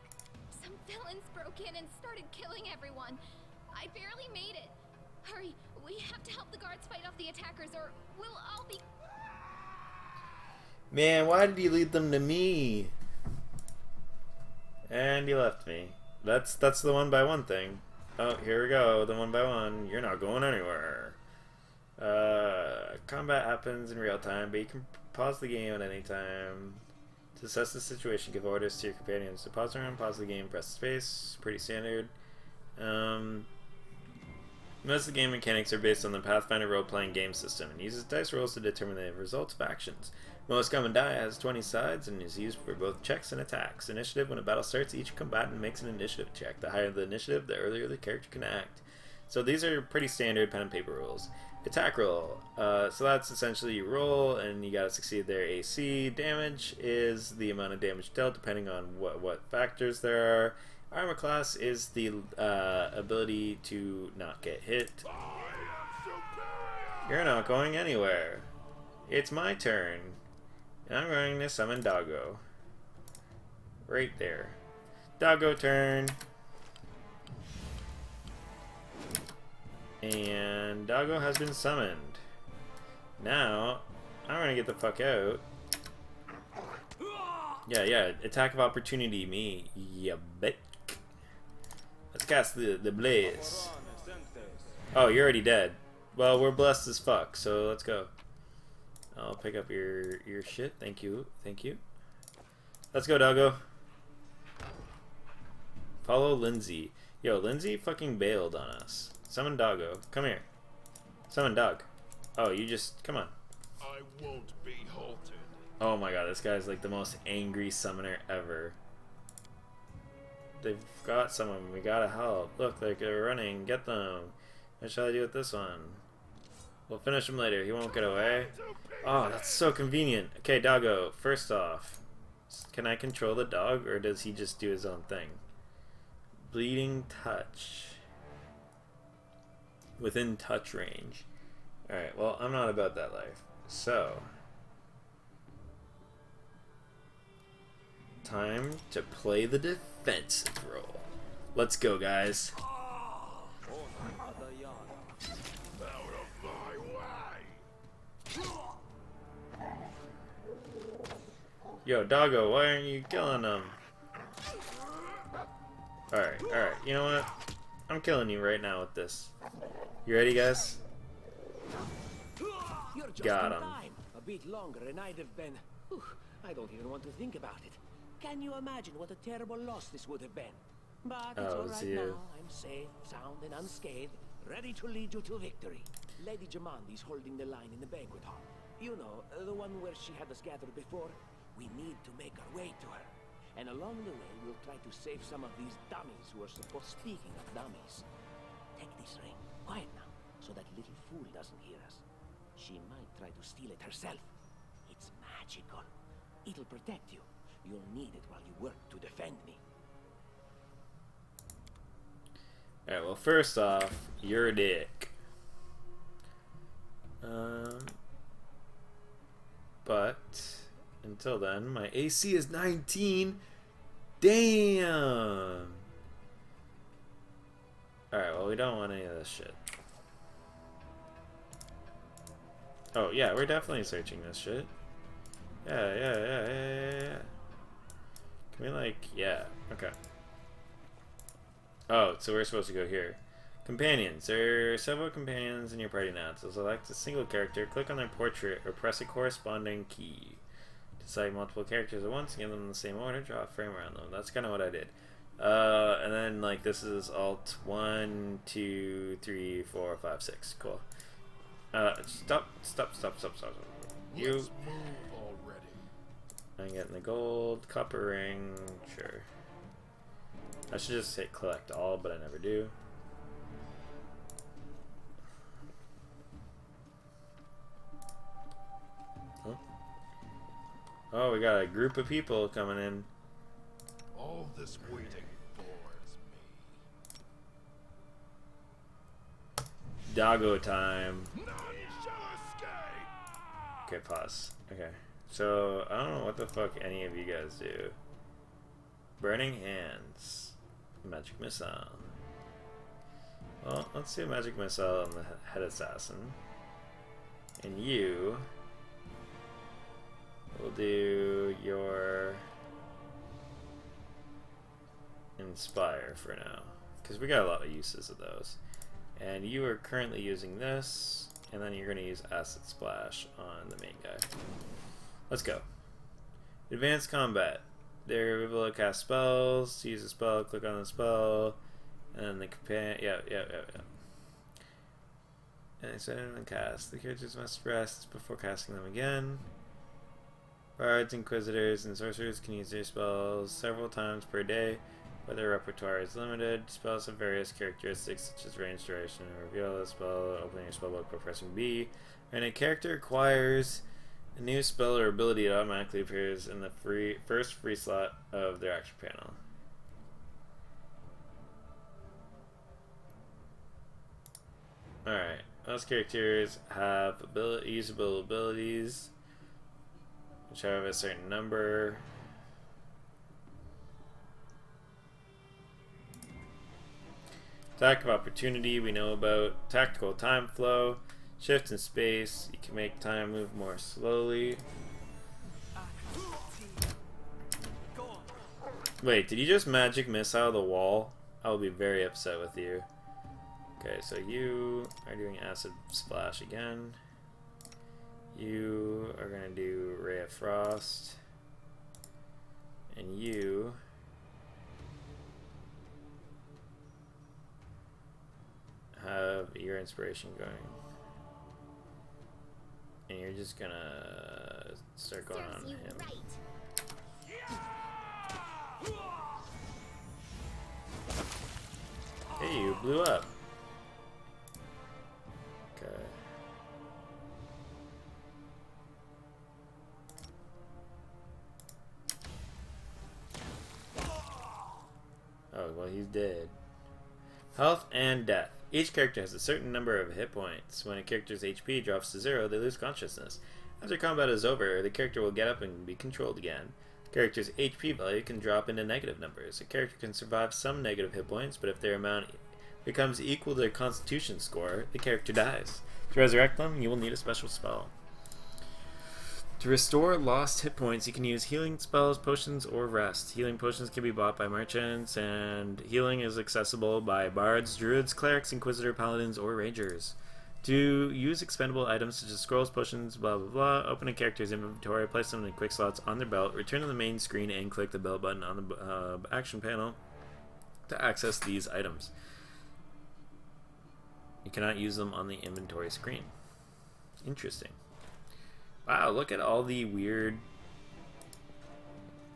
Some villains broke in and started killing everyone. I barely made it. Hurry, we have have to help the guards fight off the attackers, or we'll all be...
Man, why did you lead them to me? And you left me. That's the 1-by-1 thing. Oh, here we go. The 1-by-1. You're not going anywhere. Combat happens in real time, but you can pause the game at any time. To assess the situation, give orders to your companions. To pause around, pause the game, press space. Pretty standard. Most of the game mechanics are based on the Pathfinder role-playing game system and uses dice rolls to determine the results of actions. Most common die has 20 sides and is used for both checks and attacks. Initiative: when a battle starts, each combatant makes an initiative check. The higher the initiative, the earlier the character can act. So these are pretty standard pen and paper rules. Attack roll. So that's essentially you roll and you gotta succeed their AC. Damage is the amount of damage dealt depending on what factors there are. Armor class is the ability to not get hit. You're not going anywhere. It's my turn. And I'm going to summon Doggo. Right there. Doggo turn. And Doggo has been summoned. Now, I'm going to get the fuck out. Yeah. Attack of opportunity, me. Yeah, bet. Let's cast the blaze. Oh, you're already dead. Well, we're blessed as fuck, so let's go. I'll pick up your shit. Thank you. Let's go, Doggo. Follow Lindsay. Yo, Lindsay fucking bailed on us. Summon Doggo. Come here. Summon Dog. Oh, you just... Come on.
I won't be halted.
Oh my god, this guy's like the most angry summoner ever. They've got someone. We gotta help. Look, they're running. Get them. What shall I do with this one? We'll finish him later. He won't get away. Oh, that's so convenient. Okay, Doggo. First off, can I control the dog, or does he just do his own thing? Bleeding touch. Within touch range. Alright, well, I'm not about that life. So... time to play the defensive role. Let's go, guys. Yo, Doggo, why aren't you killing them? Alright. You know what? I'm killing you right now with this. You ready, guys?
You're just
Got
in
him.
time. A bit longer and I'd have been... Whew, I don't even want to think about it. Can you imagine what a terrible loss this would have been? But it's all right now. I'm safe, sound, and unscathed, ready to lead you to victory. Lady Jamandi's holding the line in the banquet hall. You know, the one where she had us gathered before. We need to make our way to her. And along the way, we'll try to save some of these dummies who are supposed... Speaking of dummies, take this ring. Quiet now, so that little fool doesn't hear us. She might try to steal it herself. It's magical. It'll protect you. You'll need it while you work to defend me.
Alright, well, first off, you're a dick. But until then, my AC is 19. Damn. Alright, well, we don't want any of this shit. Oh, yeah, we're definitely searching this shit. Yeah. Can we, like, yeah, okay. Oh, so we're supposed to go here. Companions. There are several companions in your party now. To select a single character, click on their portrait or press a corresponding key. To select multiple characters at once, give them the same order, draw a frame around them. That's kind of what I did. And then, like, this is Alt 1, 2, 3, 4, 5, 6. Cool. Stop. You.
Let's move already.
I'm getting the gold, copper ring, sure. I should just hit collect all, but I never do. Huh? Oh, we got a group of people coming in.
All this waiting bores me.
Doggo time.
None shall escape.
Okay, pause. Okay. So, I don't know what the fuck any of you guys do. Burning Hands. Magic Missile. Well, let's do a magic missile on the head assassin. And you will do your inspire for now, because we got a lot of uses of those. And you are currently using this, and then you're going to use acid splash on the main guy. Let's go. Advanced combat. They're able to cast spells. To use a spell, click on the spell, and then the companion. Yeah. And set them and cast. The characters must rest before casting them again. Bards, Inquisitors, and Sorcerers can use their spells several times per day, but their repertoire is limited. Spells have various characteristics such as range, duration, and reveal the spell, opening your spellbook by pressing B. When a character acquires a new spell or ability, it automatically appears in the first free slot of their action panel. Alright, most characters have usable abilities, which have a certain number. Attack of opportunity we know about. Tactical time flow. Shift in space. You can make time move more slowly. Wait, did you just magic missile the wall? I will be very upset with you. Okay, so you are doing acid splash again. You are going to do Ray of Frost. And you have your inspiration going. And you're just going to start going on him. Hey, you blew up. Okay. Oh, well, he's dead. Health and death. Each character has a certain number of hit points. When a character's HP drops to 0, they lose consciousness. After combat is over, the character will get up and be controlled again. The character's HP value can drop into negative numbers. A character can survive some negative hit points, but if their amount becomes equal to their constitution score, the character dies. To resurrect them, you will need a special spell. To restore lost hit points, you can use healing spells, potions, or rest. Healing potions can be bought by merchants, and healing is accessible by bards, druids, clerics, inquisitor, paladins, or rangers. To use expendable items such as scrolls, potions, blah blah blah, open a character's inventory, place them in quick slots on their belt, return to the main screen, and click the belt button on the action panel to access these items. You cannot use them on the inventory screen. Interesting. Wow, look at all the weird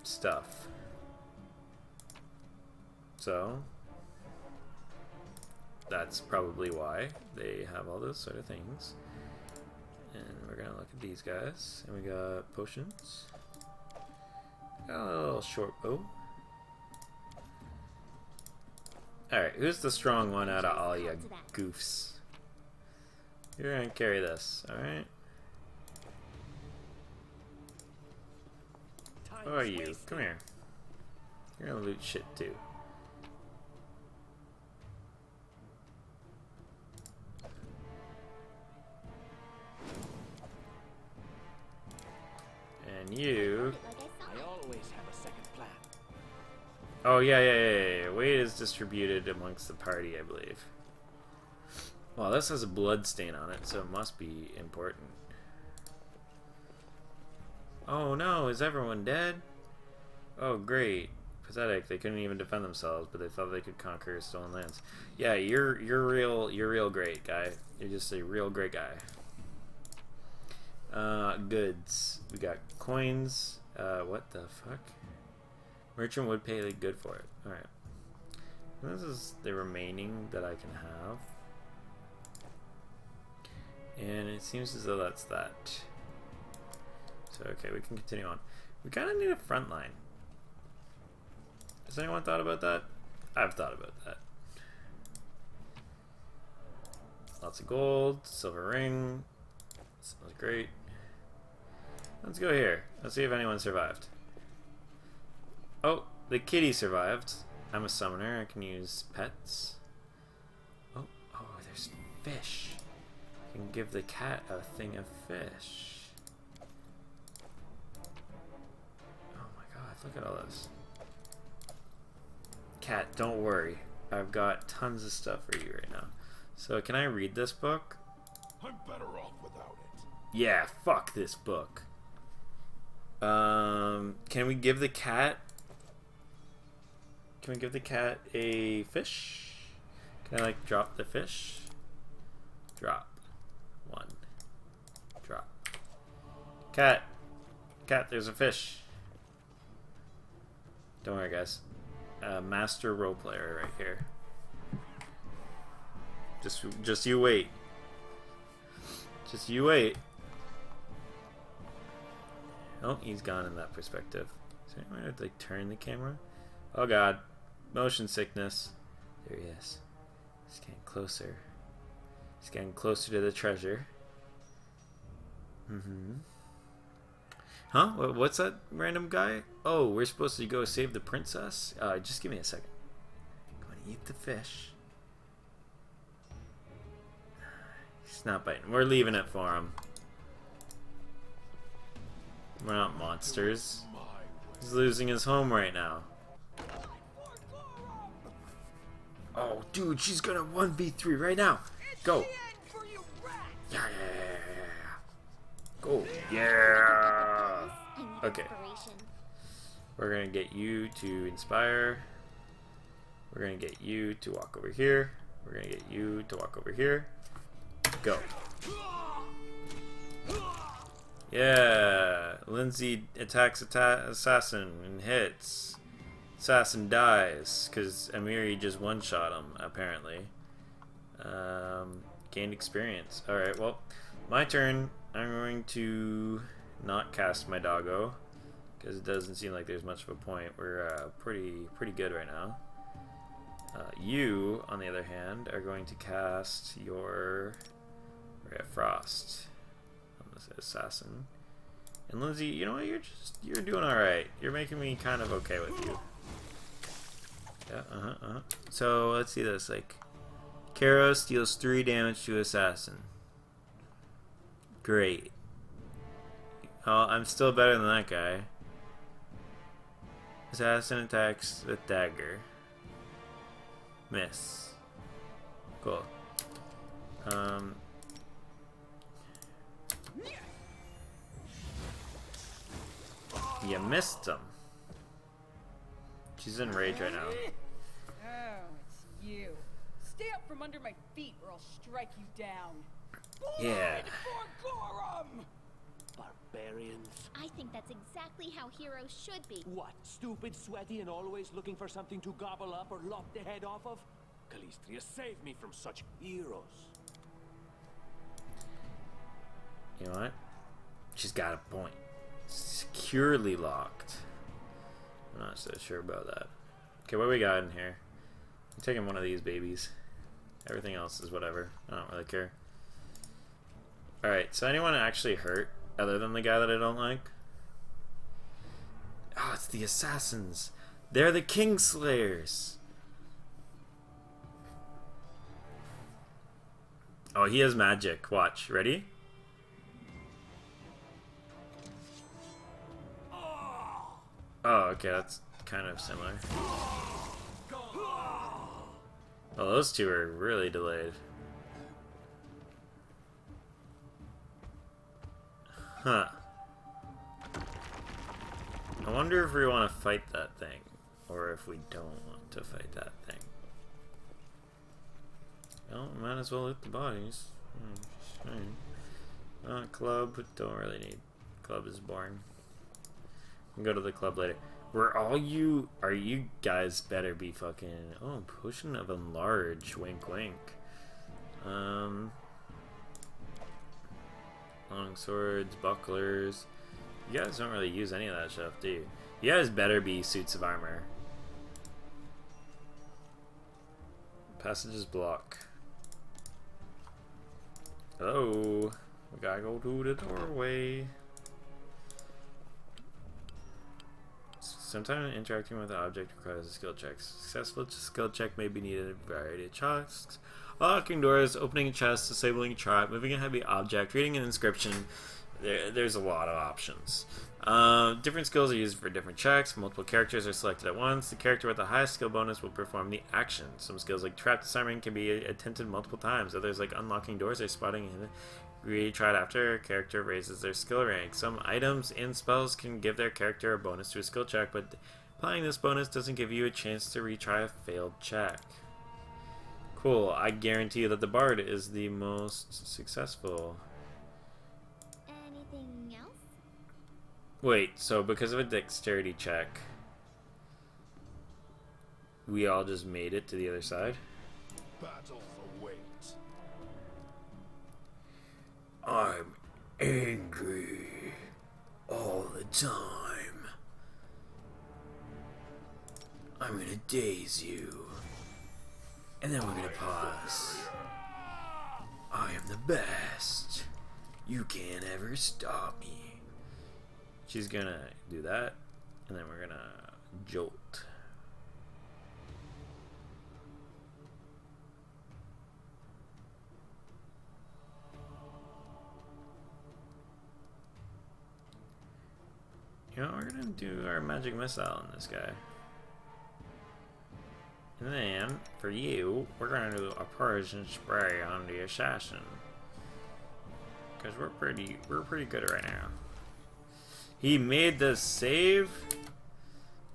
stuff. So, that's probably why they have all those sort of things. And we're gonna look at these guys. And we got potions. Got a little short bow. Alright, who's the strong one out of all you goofs? You're gonna carry this, alright? Who are you? Come here. You're gonna loot shit too. And you.
I always have a second plan.
Oh yeah. Weight is distributed amongst the party, I believe. Well, this has a blood stain on it, so it must be important. Oh no, is everyone dead? Oh great. Pathetic. They couldn't even defend themselves, but they thought they could conquer stolen lands. Yeah, you're real great, guy. You're just a real great guy. Goods. We got coins. What the fuck? Merchant would pay good for it. Alright. This is the remaining that I can have. And it seems as though that's that. So, okay, we can continue on. We kind of need a front line. Has anyone thought about that? I've thought about that. Lots of gold, silver ring. Smells great. Let's go here. Let's see if anyone survived. Oh, the kitty survived. I'm a summoner. I can use pets. Oh, fish. You can give the cat a thing of fish. Oh my god, look at all this. Cat, don't worry. I've got tons of stuff for you right now. So can I read this book?
I'm better off without it.
Yeah, fuck this book. Can we give the cat... Can we give the cat a fish? Can I, like, drop the fish? Drop. 1. Drop. Cat. Cat, there's a fish. Don't worry, guys. Master role player right here. Just you wait. Just you wait. Oh, he's gone in that perspective. Is there any way to like turn the camera? Oh god. Motion sickness. There he is. He's getting closer. He's getting closer to the treasure. Huh? What's that random guy? Oh, we're supposed to go save the princess? Just give me a second. I'm gonna eat the fish. He's not biting. We're leaving it for him. We're not monsters. He's losing his home right now. Oh, dude, she's gonna 1v3 right now. Go. Yeah. Go. Yeah. Okay. We're gonna get you to inspire. We're gonna get you to walk over here. We're gonna get you to walk over here. Go. Yeah. Lindsay attacks assassin and hits. Assassin dies because Amiri just one-shot him, apparently. Gained experience. Alright, well, my turn. I'm going to not cast my doggo because it doesn't seem like there's much of a point. We're pretty good right now. You, on the other hand, are going to cast your Ray of Frost on this assassin. And Lindsay, you know what? You're doing all right. You're making me kind of okay with you. Yeah. So let's see this. Like, Karos deals 3 damage to assassin. Great. Oh, I'm still better than that guy. Assassin attacks with dagger. Miss. Cool. You missed him. She's in rage right now.
Oh, it's you. Stay up from under my feet or I'll strike you down.
Yeah.
Barbarians.
I think that's exactly how heroes should be.
What? Stupid, sweaty, and always looking for something to gobble up or lop the head off of? Calistria, save me from such heroes.
You know what? She's got a point. Securely locked. I'm not so sure about that. Okay, what we got in here? I'm taking one of these babies. Everything else is whatever. I don't really care. Alright, so anyone actually hurt other than the guy that I don't like? Oh, it's the assassins. They're the Kingslayers. Oh, he has magic. Watch. Ready? Oh, okay, that's kind of similar. Oh, those two are really delayed. Huh. I wonder if we want to fight that thing, or if we don't want to fight that thing. Well, might as well hit the bodies. Club, don't really need. Club is boring. We'll go to the club later. Are you guys better be fucking... Oh, potion of enlarge. Wink, wink. Long swords, bucklers. You guys don't really use any of that stuff, do you? You guys better be suits of armor. Passages block. Hello. We gotta go to the doorway. Sometimes interacting with an object requires a skill check. Successful skill check may be needed in a variety of tasks. Unlocking doors, opening a chest, disabling a trap, moving a heavy object, reading an inscription. There's a lot of options. Different skills are used for different checks. Multiple characters are selected at once. The character with the highest skill bonus will perform the action. Some skills like trap disarming can be attempted multiple times. Others like unlocking doors or spotting and retried after a character raises their skill rank. Some items and spells can give their character a bonus to a skill check, but applying this bonus doesn't give you a chance to retry a failed check. Cool. I guarantee that the bard is the most successful.
Anything else?
Wait, so because of a dexterity check, we all just made it to the other side?
Battle awaits.
I'm angry all the time. I'm gonna daze you. And then we're gonna pause. I am the best. You can't ever stop me. She's gonna do that, and then we're gonna jolt. You know, we're gonna do our magic missile on this guy. And then, for you, we're gonna do a poison spray on the assassin. Because we're pretty good right now. He made the save?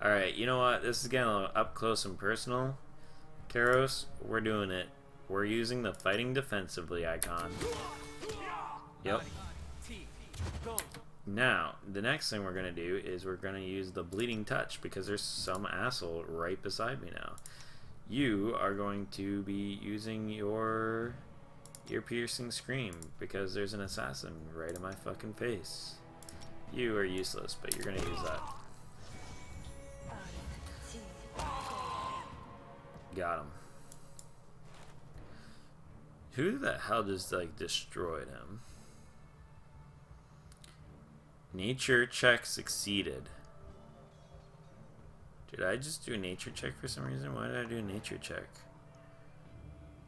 Alright, you know what? This is getting a little up close and personal. Karos, we're doing it. We're using the fighting defensively icon. Yep. Now, the next thing we're going to do is we're going to use the bleeding touch because there's some asshole right beside me now. You are going to be using your ear-piercing scream because there's an assassin right in my fucking face. You are useless, but you're going to use that. Got him. Who the hell just, like, destroyed him? Nature check succeeded. Did I just do a nature check for some reason? Why did I do a nature check?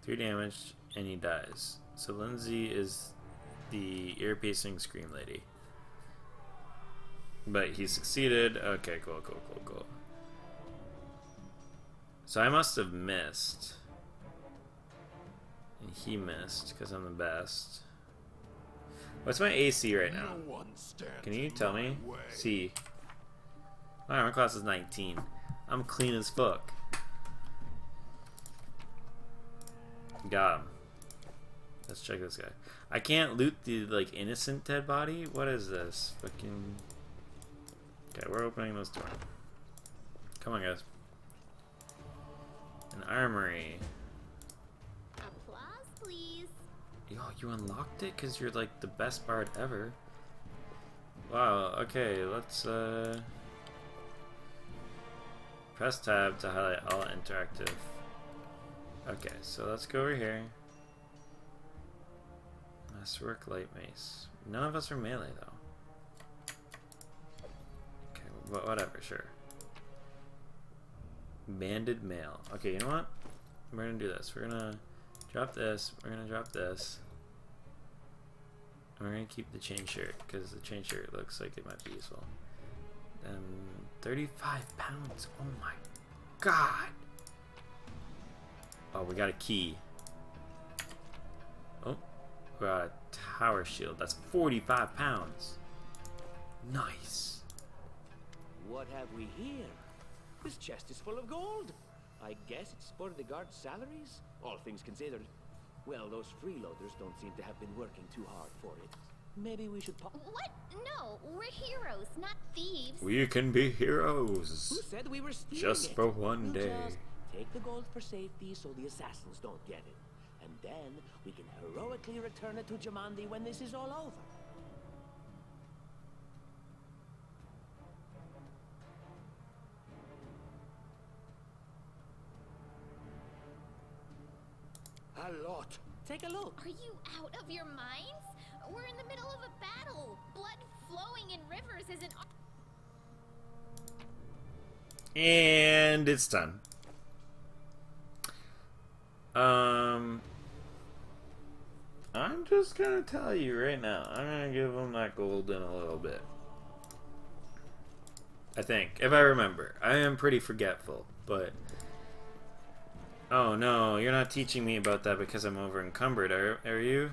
3 damage, and he dies. So Lindsay is the ear-piercing scream lady. But he succeeded. Okay, cool. So I must have missed. And he missed, because I'm the best. What's my AC right now? Can you tell me? C. My armor class is 19. I'm clean as fuck. Got him. Let's check this guy. I can't loot the, like, innocent dead body? What is this? Fucking... Okay, we're opening this door. Come on, guys. An armory.
Applause, please.
Yo, you unlocked it? Because you're, like, the best bard ever. Wow, okay, let's, press tab to highlight all interactive. Okay, so let's go over here. Masterwork light mace. None of us are melee, though. Okay, but whatever, sure. Banded mail. Okay, you know what? We're gonna do this. We're gonna drop this. We're gonna drop this. And we're gonna keep the chain shirt, because the chain shirt looks like it might be useful. 35 pounds. Oh my god. Oh, we got a key. Oh, we got a tower shield. That's 45 pounds. Nice.
What have we here? This chest is full of gold. I guess it's for the guards' salaries, all things considered. Well, those freeloaders don't seem to have been working too hard for it. Maybe we should pop...
What? No, we're heroes, not thieves.
We can be heroes.
Who said we were stealing
just
it?
for one day.
Just take the gold for safety so the assassins don't get it. And then we can heroically return it to Jamandi when this is all over. A lot. Take a look.
Are you out of your minds? We're in the middle of a battle. Blood flowing in rivers isn't...
And it's done. I'm just gonna tell you right now. I'm gonna give him that gold in a little bit. I think, if I remember. I am pretty forgetful, but... Oh no, you're not teaching me about that because I'm over encumbered, are you?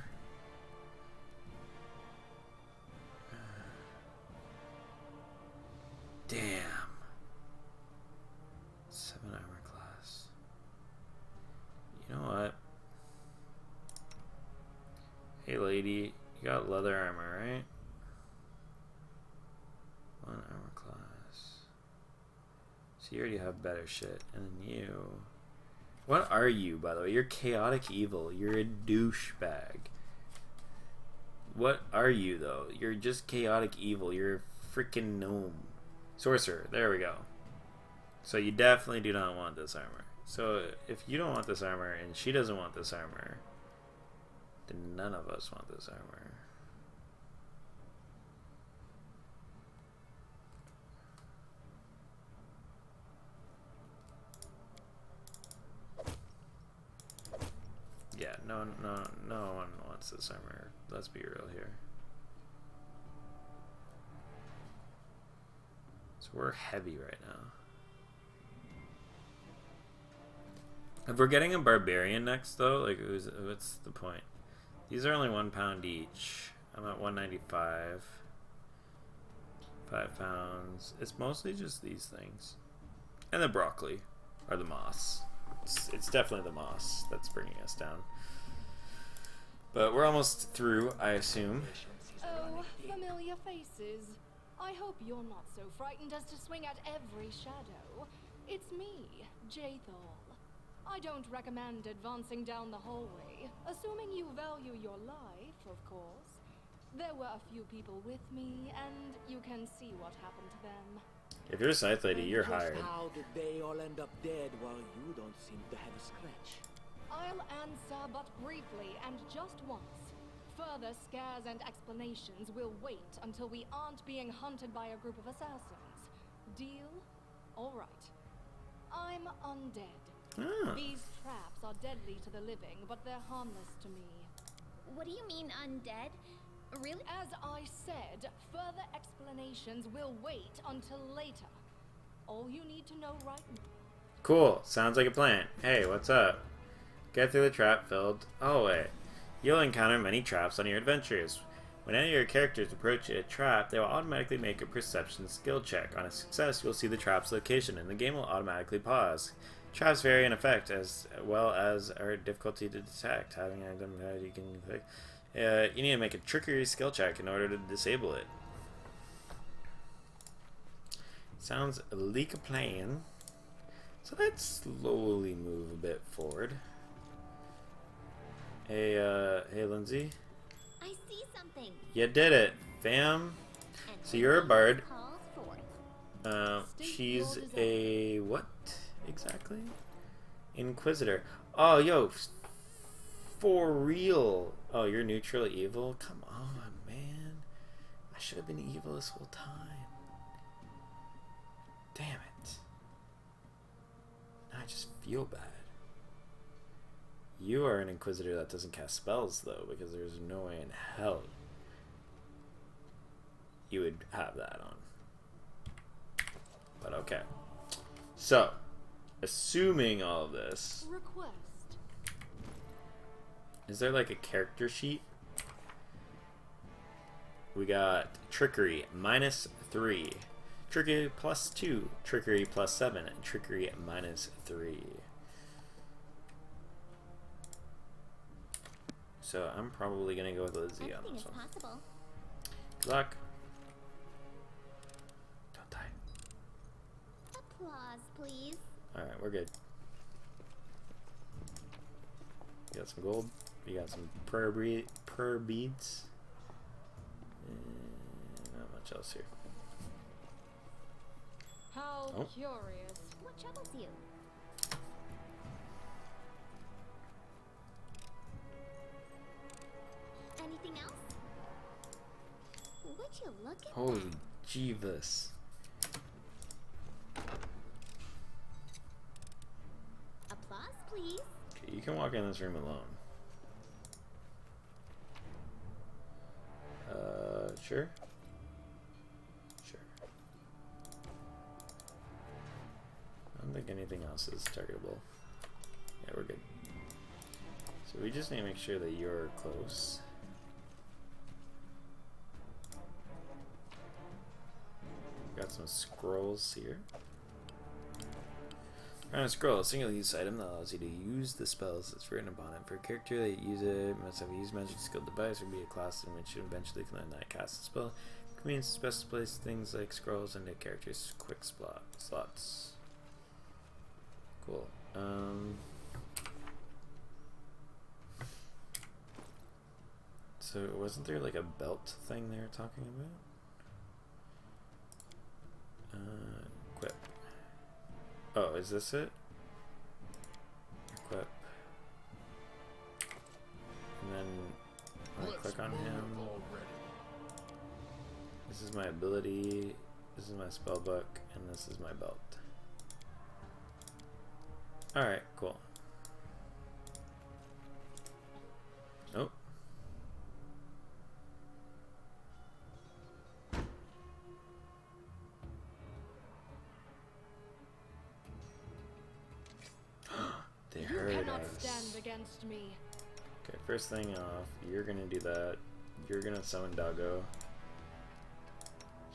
Damn. 7 armor class. You know what? Hey lady, you got leather armor, right? 1 armor class. So you already have better shit. And then you... What are you, by the way? You're chaotic evil. You're a douchebag. What are you, though? You're just chaotic evil. You're a freaking gnome. Sorcerer. There we go. So you definitely do not want this armor. So if you don't want this armor and she doesn't want this armor, then none of us want this armor. Yeah, no one wants this armor. Let's be real here. So we're heavy right now. If we're getting a barbarian next, though, like, what's the point? These are only £1 each. I'm at 195. 5 pounds. It's mostly just these things, and the broccoli, or the moss. It's definitely the moss that's bringing us down. But we're almost through, I assume.
Oh, familiar faces. I hope you're not so frightened as to swing at every shadow. It's me, Jathal. I don't recommend advancing down the hallway, assuming you value your life, of course. There were a few people with me, and you can see what happened to them.
If you're a scythe lady, you're hired.
How did they all end up dead while you don't seem to have a scratch?
I'll answer but briefly and just once. Further scares and explanations will wait until we aren't being hunted by a group of assassins. Deal? All right. I'm undead.
Ah.
These traps are deadly to the living, but they're harmless to me.
What do you mean, undead? Really?
As I said, further explanations will wait until later. All you need to know right now.
Cool. Sounds like a plan. Hey, what's up? Get through the trap filled. Oh, wait. You'll encounter many traps on your adventures. When any of your characters approach a trap, they will automatically make a perception skill check. On a success, you'll see the trap's location, and the game will automatically pause. Traps vary in effect as well as our difficulty to detect. Having identified, you can click. You need to make a trickery skill check in order to disable it. Sounds like a plan. So let's slowly move a bit forward. Hey, hey, Lindsay.
I see something.
You did it, fam. So you're a bard. She's a what exactly? Inquisitor. Oh, yo, for real. Oh, you're neutral evil? Come on, man. I should have been evil this whole time. Damn it. Now I just feel bad. You are an Inquisitor that doesn't cast spells, though, because there's no way in hell you would have that on. But okay. So, assuming all of this...
Request.
Is there like a character sheet? We got Trickery -3, Trickery +2, Trickery +7, and Trickery -3. So I'm probably gonna go with Lizzie on this one.
Possible.
Good luck. Don't die.
Applause, please.
Alright, we're good. You got some gold. You got some prayer beads. And not much else here.
How curious.
What troubles you? Anything else? Would you look at
Holy
that?
Jeebus.
Applause, please.
Okay, you can walk in this room alone. Sure? Sure. I don't think anything else is targetable. Yeah, we're good. So we just need to make sure that you're close. Got some scrolls here. A scroll, a single use item that allows you to use the spells that's written upon it. For a character that use it, must have a use magic skill device or be a class in which you eventually can learn that cast a spell. Convenience is best to place things like scrolls into characters' quick slots. Cool. So wasn't there like a belt thing they were talking about? Equip. Oh, is this it? Equip. And then when I click on him, this is my ability, this is my spell book, and this is my belt. Alright, cool. Oh. They heard
You cannot
us.
stand against me.
Okay, first thing off, you're gonna do that. You're gonna summon Doggo.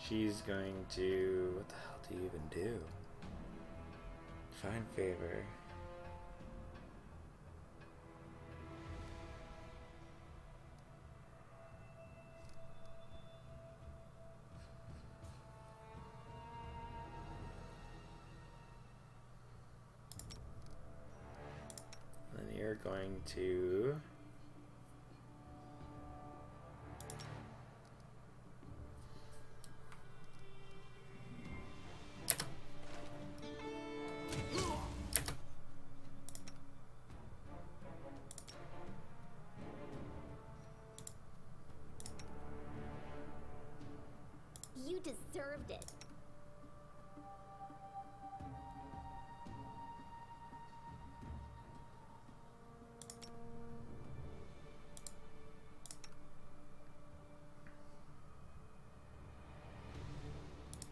She's going to... What the hell do you even do? Find favor. And then you're going to...
You deserved it.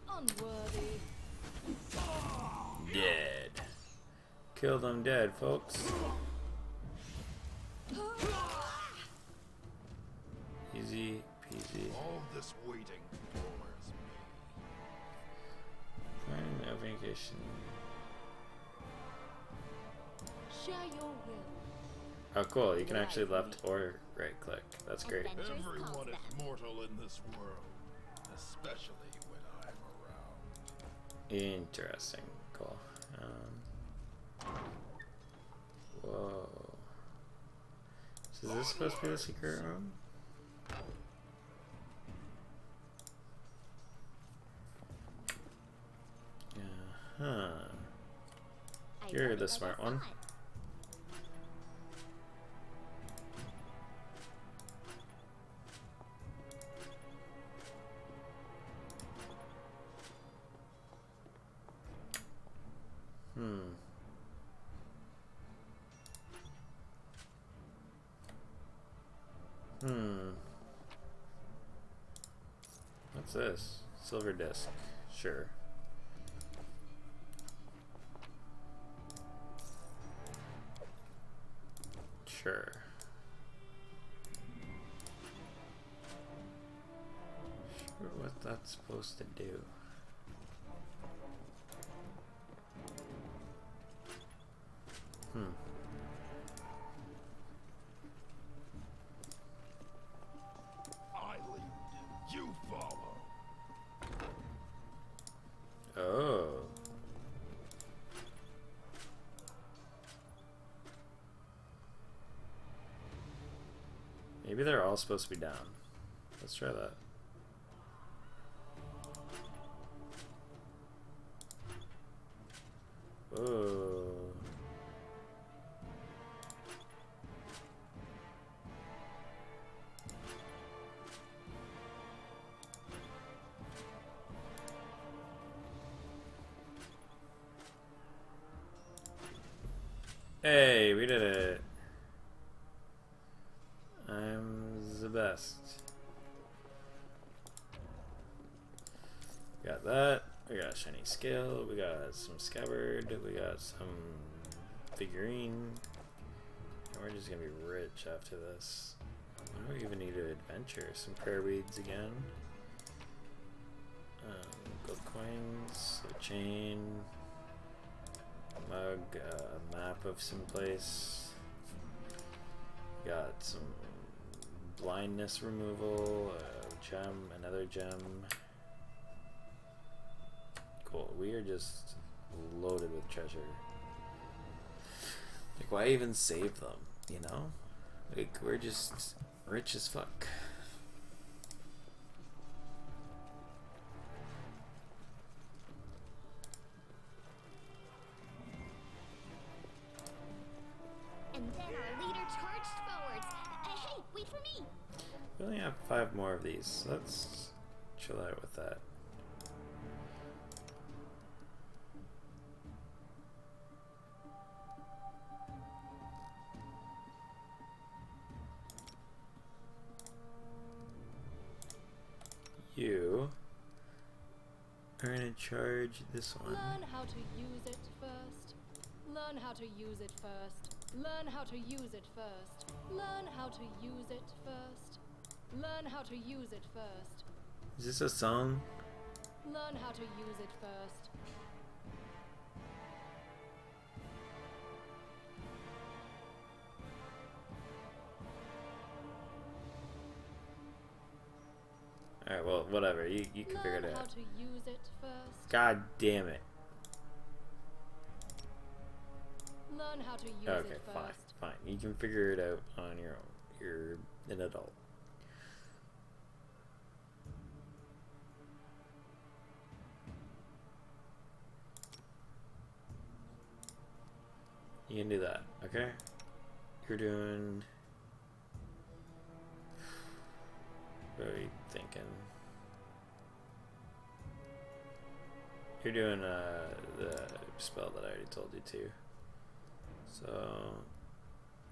Unworthy.
Dead. Kill them dead, folks. Easy peasy.
All this waiting bores me.
Finding the vacation.
Share your will.
Oh, cool. You can actually left or right click. That's great.
Everyone is mortal in this world, especially when I'm around.
Interesting. Cool. Whoa. So is this supposed to be the secret room? Huh. You're the smart one. What's this? Silver disc. Sure. Sure. Sure what that's supposed to do.
I lead, you follow.
Oh. Maybe they're all supposed to be down. Let's try that. Whoa. Hey, we did it. I'm the best. Got that. We got a shiny scale. We got some scabbard. We got some figurine. And we're just gonna be rich after this. What do we even need to adventure? Some prayer weeds again. Gold coins, a chain, a mug, a map of some place. Got some blindness removal, a gem, another gem. Cool. We are just loaded with treasure. Like, why even save them? You know? Like, we're just rich as fuck.
And then our leader charged forwards. Hey, wait for me!
We only have 5 more of these, so let's chill out with that. You are in charge this one.
Learn how to use it first. Learn how to use it first. Learn how to use it first. Learn how to use it first. Learn how to use it first.
Is this a song?
Learn how to use it first.
Alright, well, whatever. You can figure it
Learn how
out.
to use it first.
God damn it.
Learn how to use
Okay,
it
fine,
first.
fine. You can figure it out on your own. You're an adult. You can do that, okay? You're doing... What are you thinking? You're doing the spell that I already told you to. So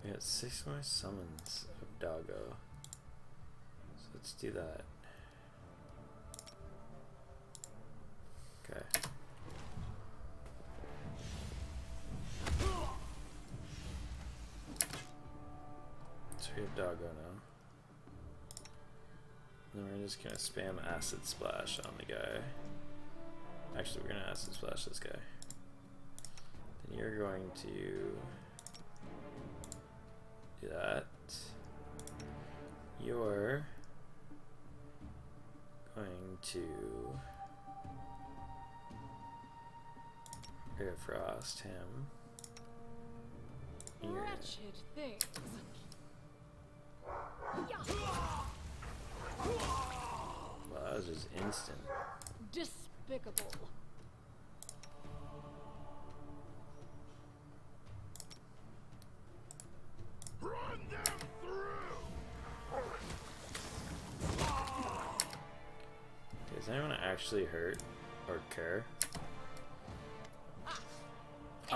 we got 6 more summons of Doggo. So let's do that. Okay. So we have Doggo now. And then we're just gonna spam Acid Splash on the guy. Actually, we're gonna Acid Splash this guy. Then you're going to do that. You're going to Air Frost him. You're
Wretched things.
Wow, that was just instant.
Despicable.
Run them through!
Does anyone actually hurt or care? Ah,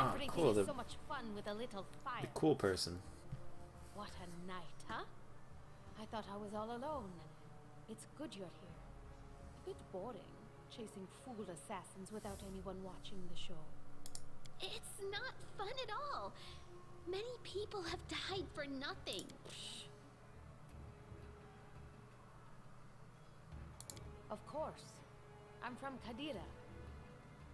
Everything
cool.
is
The
so much fun with a little fire.
cool person.
What a night, huh? I thought I was all alone. It's good you're here. A bit boring, chasing fool assassins without anyone watching the show. It's not fun at all. Many people have died for nothing. Of course. I'm from Kadira.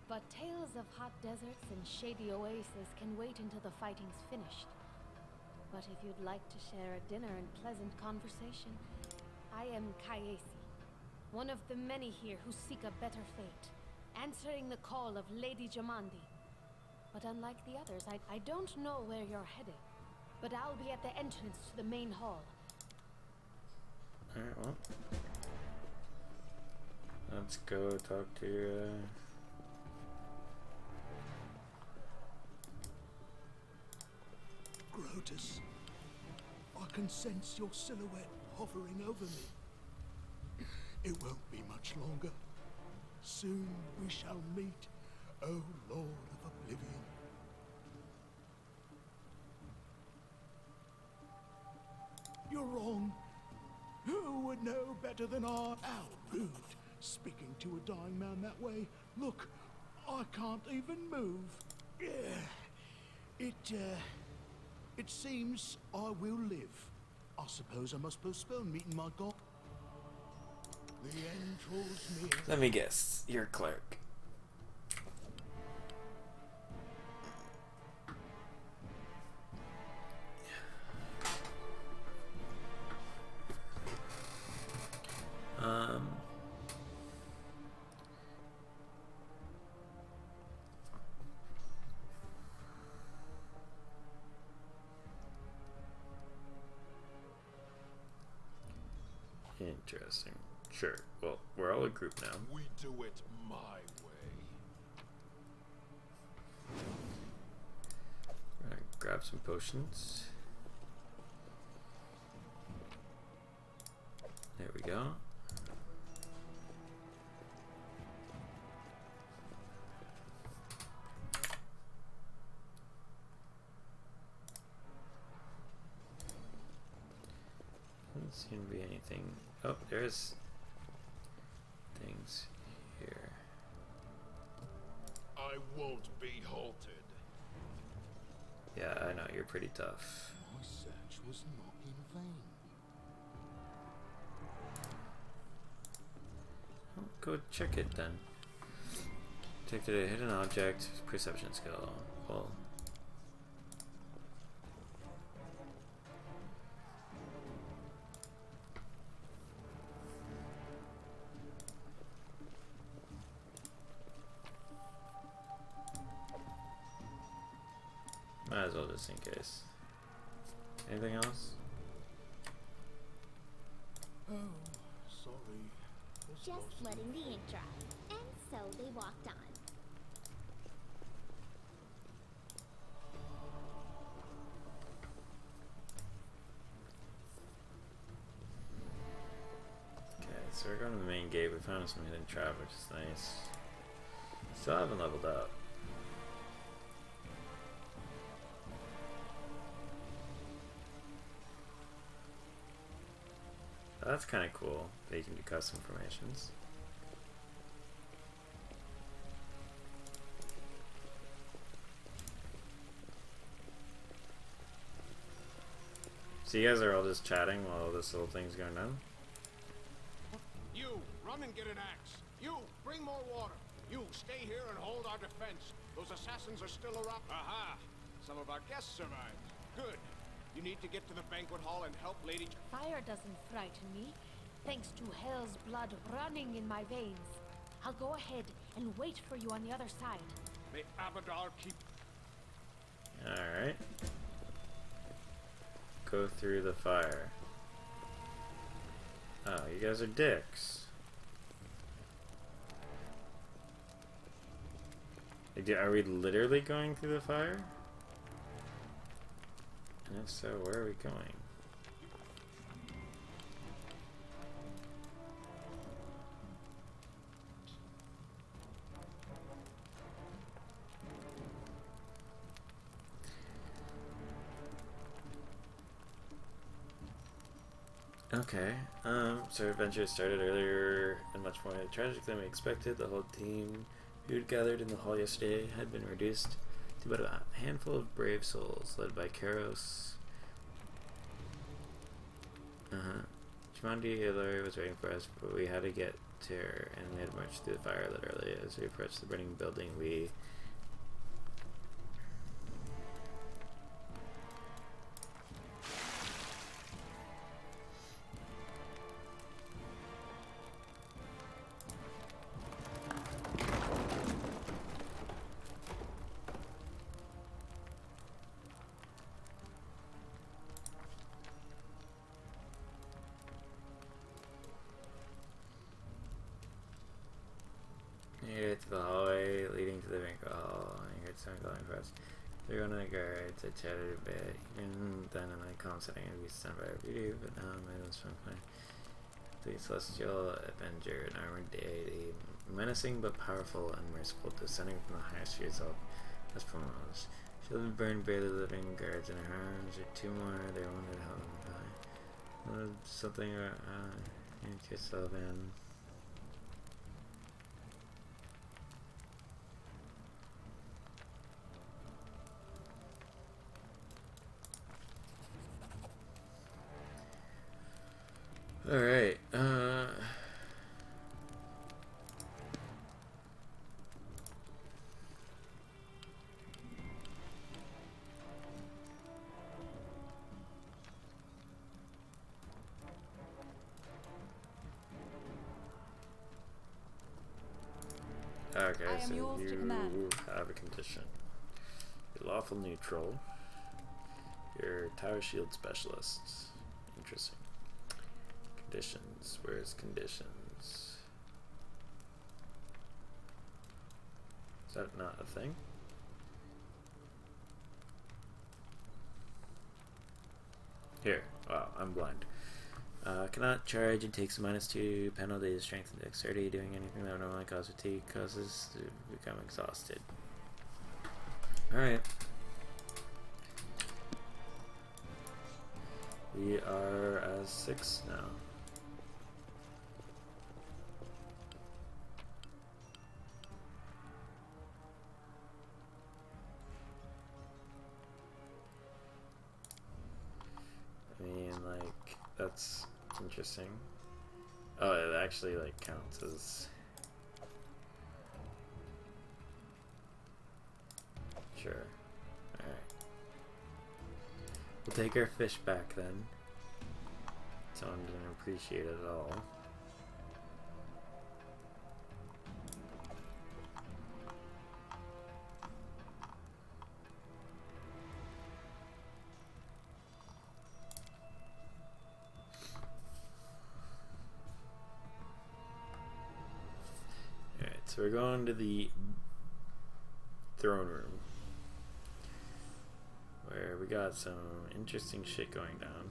But tales of hot deserts and shady oases can wait until the fighting's finished. But if you'd like to share a dinner and pleasant conversation, I am Kayesi, one of the many here who seek a better fate, answering the call of Lady Jamandi. But unlike the others, I don't know where you're headed, but I'll be at the entrance to the main hall.
Alright, well. Let's go talk to
Grotus, I can sense your silhouette hovering over me. It won't be much longer. Soon we shall meet, O Lord of Oblivion. You're wrong. Who would know better than I? How rude Speaking to a dying man that way, look, I can't even move. It seems I will live. I suppose I must postpone meeting my god. The end draws near.
Let me guess. You're a clerk. Interesting. Sure. Well, we're all a group now.
We do it my way.
We're gonna grab some potions. There we go. Doesn't seem to be anything. Oh, there's things here.
I won't be halted.
Yeah, I know, you're pretty tough.
My search was not in vain.
Well, go check it then. Detected a hidden object, perception skill. Well. Might as well just in case. Anything else?
Oh, sorry.
Just letting the ink dry. And so they walked on.
Okay, so we're going to the main gate. We found some hidden trap, which is nice. Still haven't leveled up. That's kind of cool that you can do custom formations. So you guys are all just chatting while this little thing's going down?
You, run and get an axe. You, bring more water. You, stay here and hold our defense. Those assassins are still around. Aha! Some of our guests survived. Good. You need to get to the banquet hall and help Lady...
Fire doesn't frighten me, thanks to hell's blood running in my veins. I'll go ahead and wait for you on the other side.
May Abadar keep...
Alright. Go through the fire. Oh, you guys are dicks. Are we literally going through the fire? And if so, where are we going? Okay, so our adventure started earlier and much more tragic than we expected. The whole team who had gathered in the hall yesterday had been reduced to but a handful of brave souls, led by Karos. Jumanji Hillary was waiting for us, but we had to get to her, and we had marched through the fire literally. As we approached the burning building, we... made it to the hallway leading to the banquet hall, and I heard someone calling for us. We were one of the guards. I chatted a bit. Even then, in my calm setting, I'd be stunned by our beauty, but now my nose from my... The celestial avenger, an armored deity, menacing but powerful and merciful, descending from the highest result as promos. She would burn barely living guards in her arms, or two more, they wanted help and die. Something, in case of an... Okay,
I am
so
yours to
you
command.
have a condition. You're lawful neutral. You're tower shield specialist. Interesting. Conditions. Where's conditions? Is that not a thing? Here. Wow, I'm blind. Cannot charge and takes -2 penalty to strength and dexterity. Doing anything that would normally cause fatigue causes to become exhausted. Alright. We are as 6 now. I mean, like, that's interesting. Oh, it actually, like, counts as... Sure. Alright. We'll take our fish back then. Someone didn't appreciate it at all. Alright, so we're going to the throne room, where we got some interesting shit going down.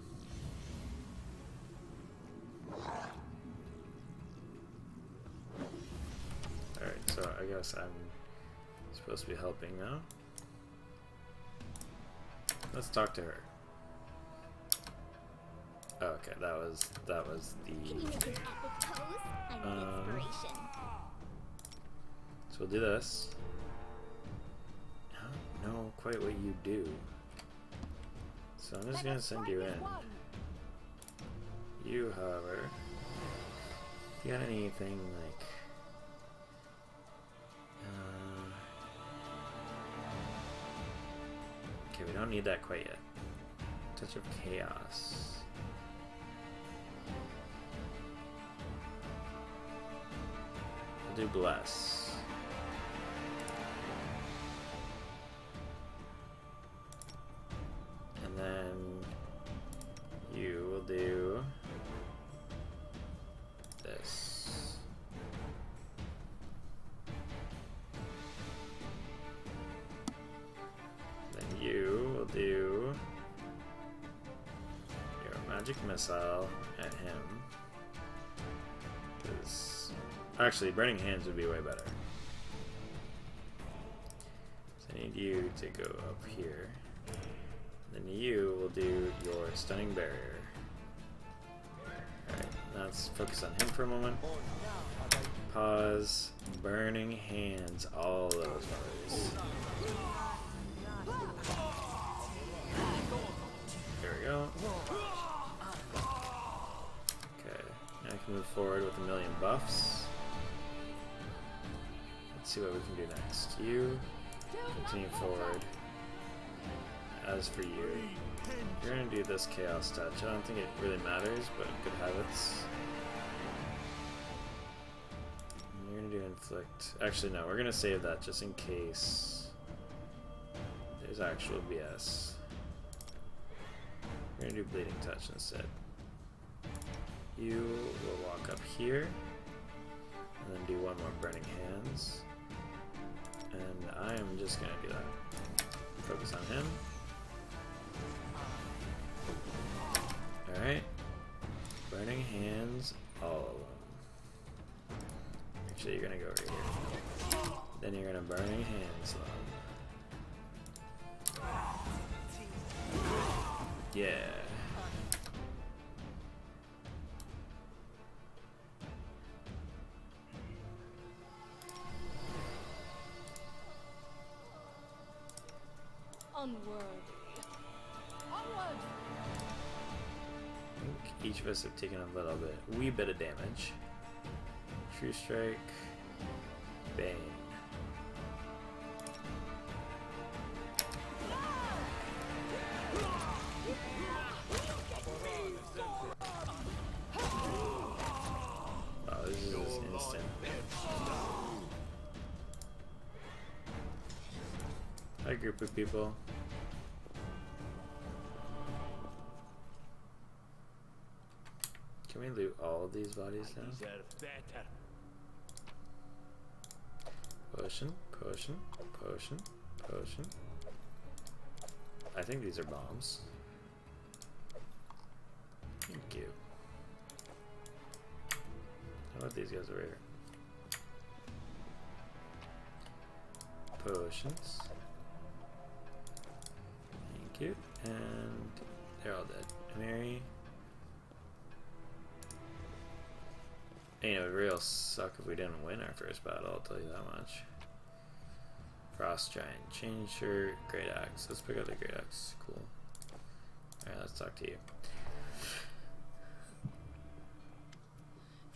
Alright, so I guess I'm supposed to be helping now. Let's talk to her. Oh, okay, that was the...
Can you make an apple pose? I need inspiration.
So we'll do this. I don't know quite what you do. So I'm just gonna send you in. You, however, if you got anything like okay, we don't need that quite yet. Touch of Chaos. We'll do Bless. And then you will do this. Then you will do your magic missile at him. Because actually, burning hands would be way better. So I need you to go up here. Then you will do your stunning barrier. Alright, let's focus on him for a moment. Pause. Burning hands. All those ways. There we go. Okay, now I can move forward with 1,000,000 buffs. Let's see what we can do next. You continue forward. As for you, you're gonna do this chaos touch. I don't think it really matters, but good habits. And you're gonna do inflict. Actually, no, we're gonna save that just in case there's actual BS. We're gonna do bleeding touch instead. You will walk up here, and then do one more burning hands. And I am just gonna do that. Focus on him. Alright. Burning hands, all of them. Actually, you're gonna go right here. Then you're gonna burning hands them. Yeah.
Unworthy. Onward!
I think each of us have taken a little bit, wee bit of damage. True Strike, Bane. Wow, this is just instant. Hi, group of people. Can we loot all of these bodies now? Potion, potion, potion, potion. I think these are bombs. Thank you. How about these guys over here? Potions. Thank you. And they're all dead. Mary. You know, it would real suck if we didn't win our first battle, I'll tell you that much. Frost Giant, Chain Shirt, Great Axe. Let's pick up the Great Axe. Cool. Alright, let's talk to you.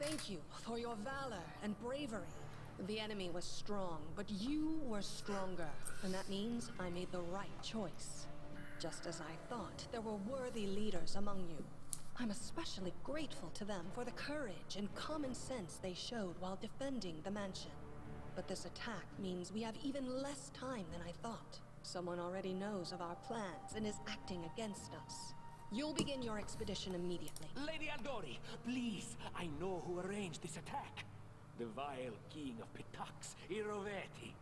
Thank you for your valor and bravery. The enemy was strong, but you were stronger. And that means I made the right choice. Just as I thought, there were worthy leaders among you. I'm especially grateful to them for the courage and common sense they showed while defending the mansion. But this attack means we have even less time than I thought. Someone already knows of our plans and is acting against us. You'll begin your expedition immediately.
Lady Aldori, please, I know who arranged this attack. The vile king of Pitax, Iroveti.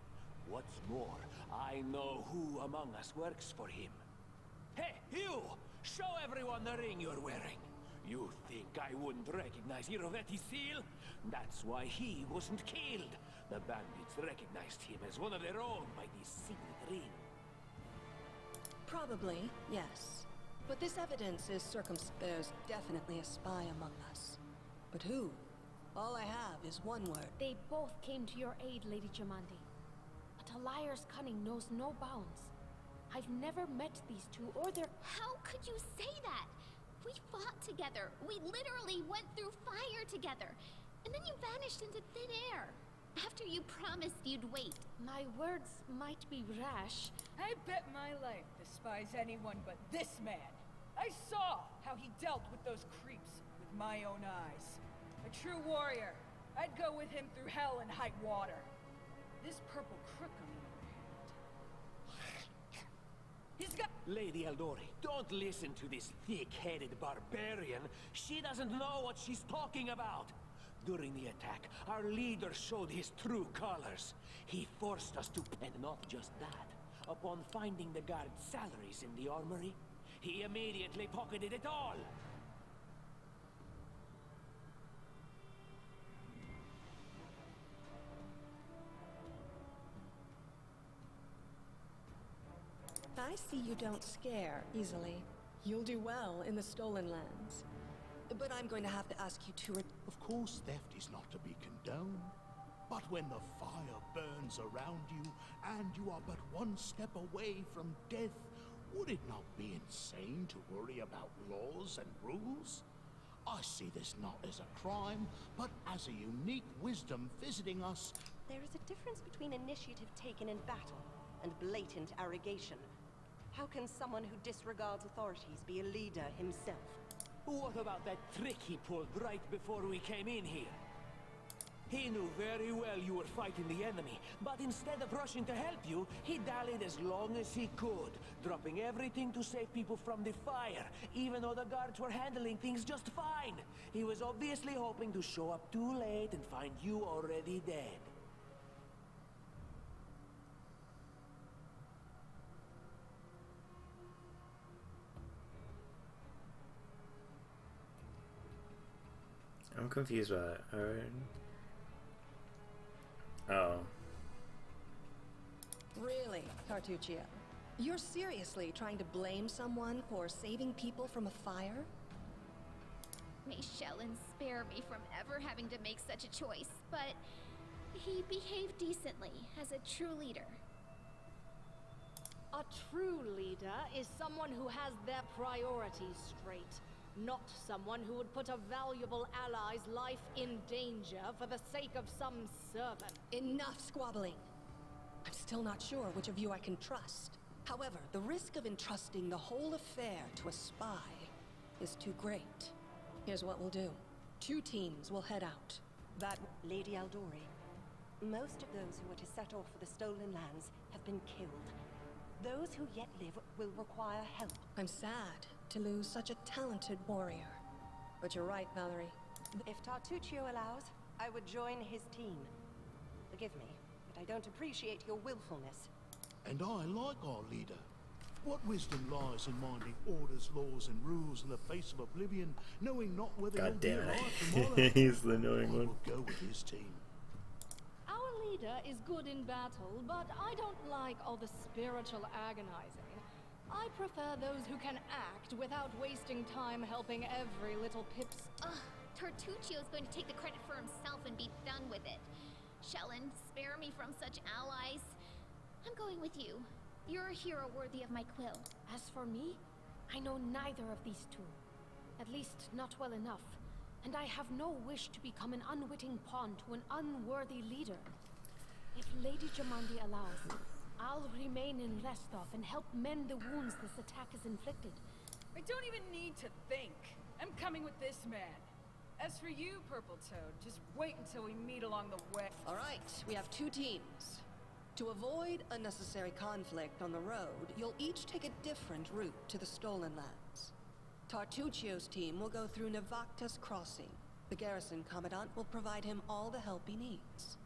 What's more, I know who among us works for him. Hey, you! Show everyone the ring you're wearing. You think I wouldn't recognize Iroveti's seal? That's why he wasn't killed. The bandits recognized him as one of their own by this signet ring.
Probably, yes. But this evidence is There's definitely a spy among us. But who? All I have is one word.
They both came to your aid, Lady Jamandi. But a liar's cunning knows no bounds. I've never met these two or their—
How could you say that? We fought together. We literally went through fire together. And then you vanished into thin air. After you promised you'd wait.
My words might be rash.
I bet my life despise anyone but this man. I saw how he dealt with those creeps with my own eyes. A true warrior. I'd go with him through hell and high water. This purple crook on the other hand. He's got—
Lady Aldori, don't listen to this thick-headed barbarian. She doesn't know what she's talking about. During the attack, our leader showed his true colors. He forced us to— And not just that. Upon finding the guards' salaries in the armory, he immediately pocketed it all.
I see you don't scare easily. You'll do well in the Stolen Lands. But I'm going to have to ask you to—
Of course, theft is not to be condoned. But when the fire burns around you, and you are but one step away from death, would it not be insane to worry about laws and rules? I see this not as a crime, but as a unique wisdom visiting us.
There is a difference between initiative taken in battle and blatant arrogation. How can someone who disregards authorities be a leader himself?
What about that trick he pulled right before we came in here? He knew very well you were fighting the enemy, but instead of rushing to help you, he dallied as long as he could, dropping everything to save people from the fire, even though the guards were handling things just fine. He was obviously hoping to show up too late and find you already dead.
I'm confused by that. Alright. Oh.
Really, Cartuccio? You're seriously trying to blame someone for saving people from a fire?
May Shellen spare me from ever having to make such a choice, but he behaved decently as a true leader.
A true leader is someone who has their priorities straight. Not someone who would put a valuable ally's life in danger for the sake of some servant.
Enough squabbling. I'm still not sure which of you I can trust. However, the risk of entrusting the whole affair to a spy is too great. Here's what we'll do. 2 teams will head out.
Lady Aldori, most of those who were to set off for the Stolen Lands have been killed. Those who yet live will require help.
I'm sad to lose such a talented warrior. But you're right, Valerie.
If Tartuccio allows, I would join his team. Forgive me, but I don't appreciate your willfulness.
And I like our leader. What wisdom lies in minding orders, laws, and rules in the face of oblivion, knowing not whether
God
you'll
damn
be
it.
alive tomorrow?
He's the annoying
I
one.
will go with his team.
Our leader is good in battle, but I don't like all the spiritual agonizing. I prefer those who can act without wasting time helping every little pips.
Ugh, Tartuccio's going to take the credit for himself and be done with it. Shellen, spare me from such allies. I'm going with you. You're a hero worthy of my quill.
As for me, I know neither of these two. At least not well enough. And I have no wish to become an unwitting pawn to an unworthy leader. If Lady Jamandi allows, I'll remain in Restov and help mend the wounds this attack has inflicted.
I don't even need to think. I'm coming with this man. As for you, Purple Toad, just wait until we meet along the way.
All right, we have 2 teams. To avoid unnecessary conflict on the road, you'll each take a different route to the Stolen Lands. Tartuccio's team will go through Navakta's crossing. The garrison commandant will provide him all the help he needs.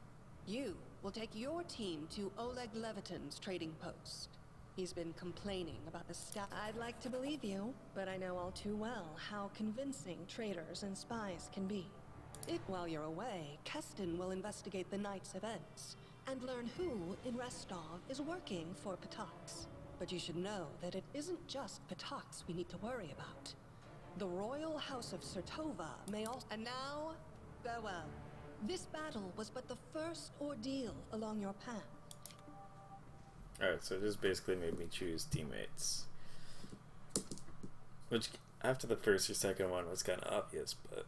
You will take your team to Oleg Levitin's trading post. He's been complaining about the staff. I'd like to believe you, but I know all too well how convincing traitors and spies can be. While you're away, Keston will investigate the night's events and learn who in Restov is working for Patox. But you should know that it isn't just Patox we need to worry about. The Royal House of Sertova may also— And now, farewell. This battle was but the first ordeal along your path.
Alright, so it just basically made me choose teammates. Which, after the first or second one, was kind of obvious, but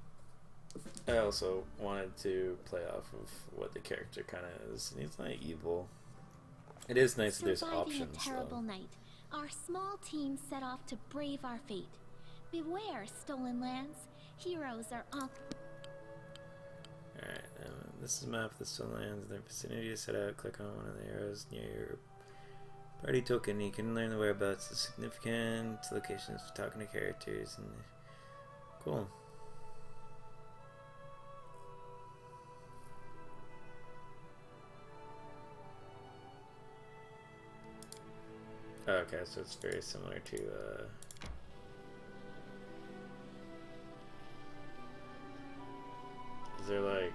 I also wanted to play off of what the character kind of is. And he's not evil. It is nice that there's options,
Surviving a terrible night, our small team set off to brave our fate. Beware, Stolen Lands. Heroes are on.
Alright, this is a map of the Stolen Lands. In their vicinity to set out, click on one of the arrows near your party token. You can learn the whereabouts of significant locations for talking to characters. And cool. Okay, so it's very similar to is there like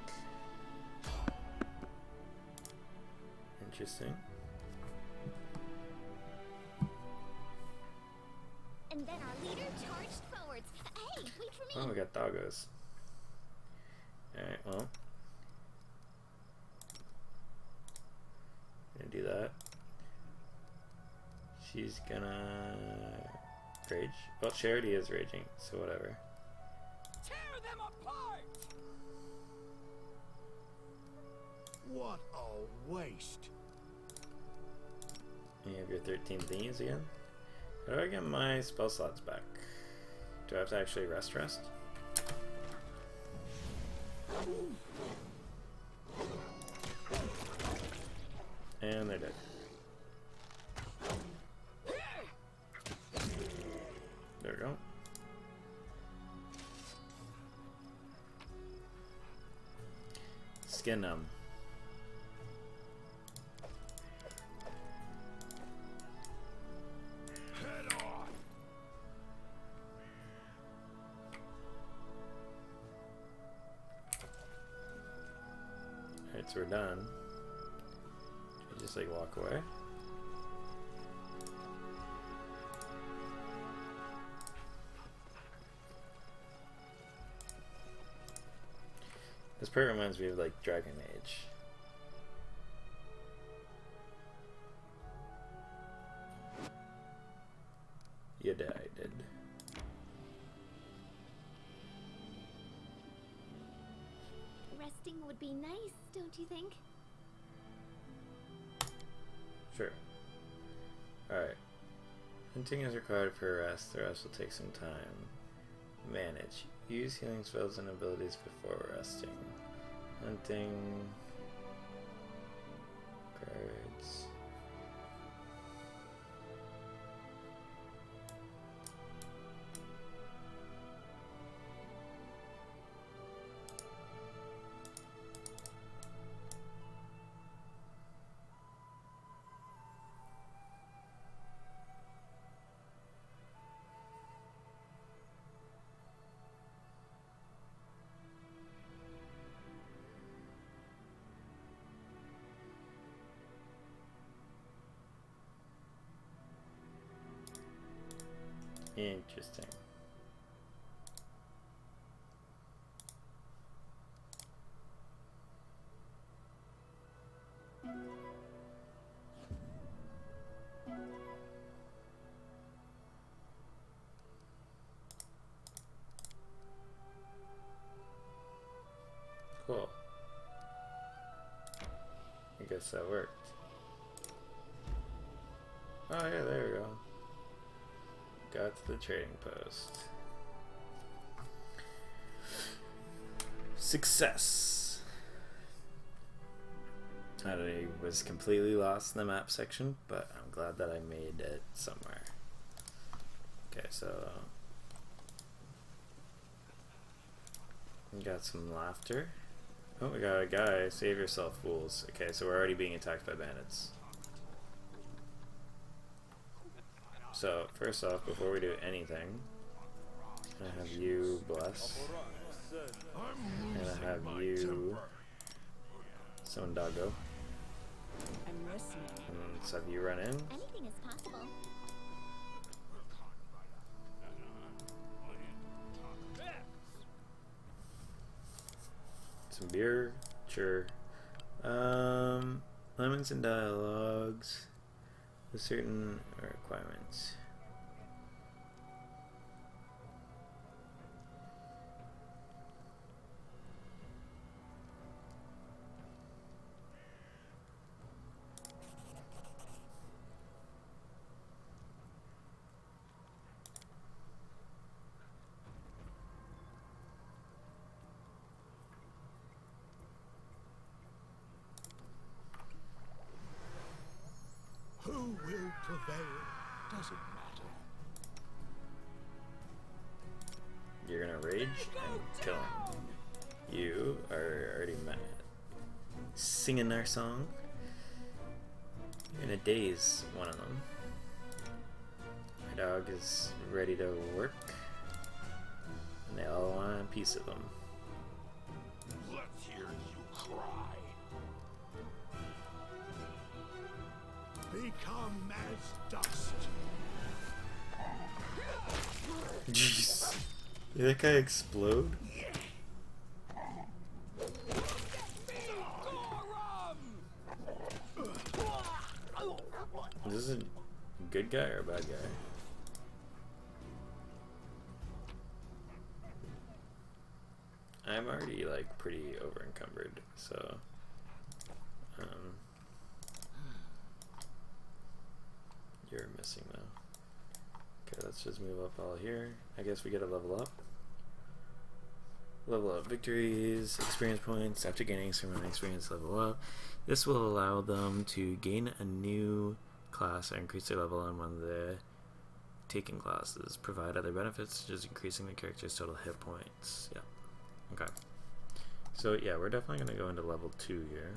interesting?
And then our leader charged forwards. Hey, wait for me!
Oh, we got doggos. Alright, well. Gonna do that. She's gonna rage. Well, Charity is raging, so whatever.
Tear them apart!
What a waste.
You have your 13 thingies again? How do I get my spell slots back? Do I have to actually rest? And they're dead. There we go. Skin them.
Head on.
Alright, so we're done. Should we just like walk away? This part reminds me of like Dragon Age. You died.
Resting would be nice, don't you think?
Sure. Alright. Hunting is required for rest. The rest will take some time. Manage. Use healing spells and abilities before resting. Hunting. Cards. Interesting. Cool. I guess that worked. Oh yeah, there we go. Got to the trading post. Success! I was completely lost in the map section, but I'm glad that I made it somewhere. Okay, so we got some laughter. Oh, we got a guy. Save yourself, fools. Okay, so we're already being attacked by bandits. So, first off, before we do anything, I have you bless. And I have you summon Doggo.
I'm listening.
And let's have you run in.
Anything is possible.
Some beer, sure. Lemons and dialogues with certain requirements.
Who will prevail? Doesn't matter.
You're gonna rage and kill him. You are already singing our song. You're gonna daze one of them. Our dog is ready to work, and they all want a piece of him.
Let's hear you cry. Become as dust.
Jeez. Did that guy explode? Is this a good guy or a bad guy? I'm already like pretty over encumbered, so you're missing though. Okay, let's just move up all here. I guess we get a level up. Level up victories, experience points. After gaining some experience, level up. This will allow them to gain a new class or increase their level on one of the taken classes. Provide other benefits, such as increasing the character's total hit points. Yeah. Okay. So yeah, we're definitely going to go into level 2 here.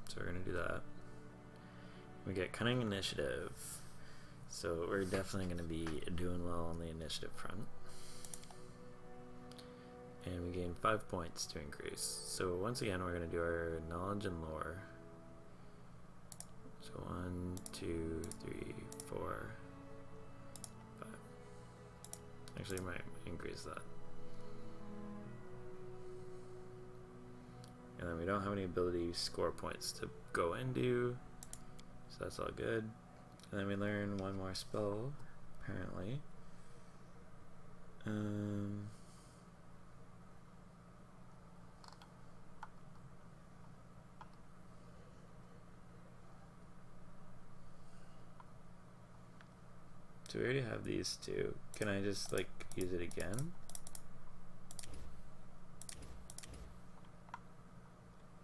So we're going to do that. We get Cunning Initiative. So we're definitely going to be doing well on the initiative front. And we gain 5 points to increase. So once again, we're going to do our knowledge and lore. So 1, 2, 3, 4, 5. Actually, I might increase that. And then we don't have any ability score points to go into, so that's all good. And then we learn one more spell, apparently. So we already have these two. Can I just like use it again?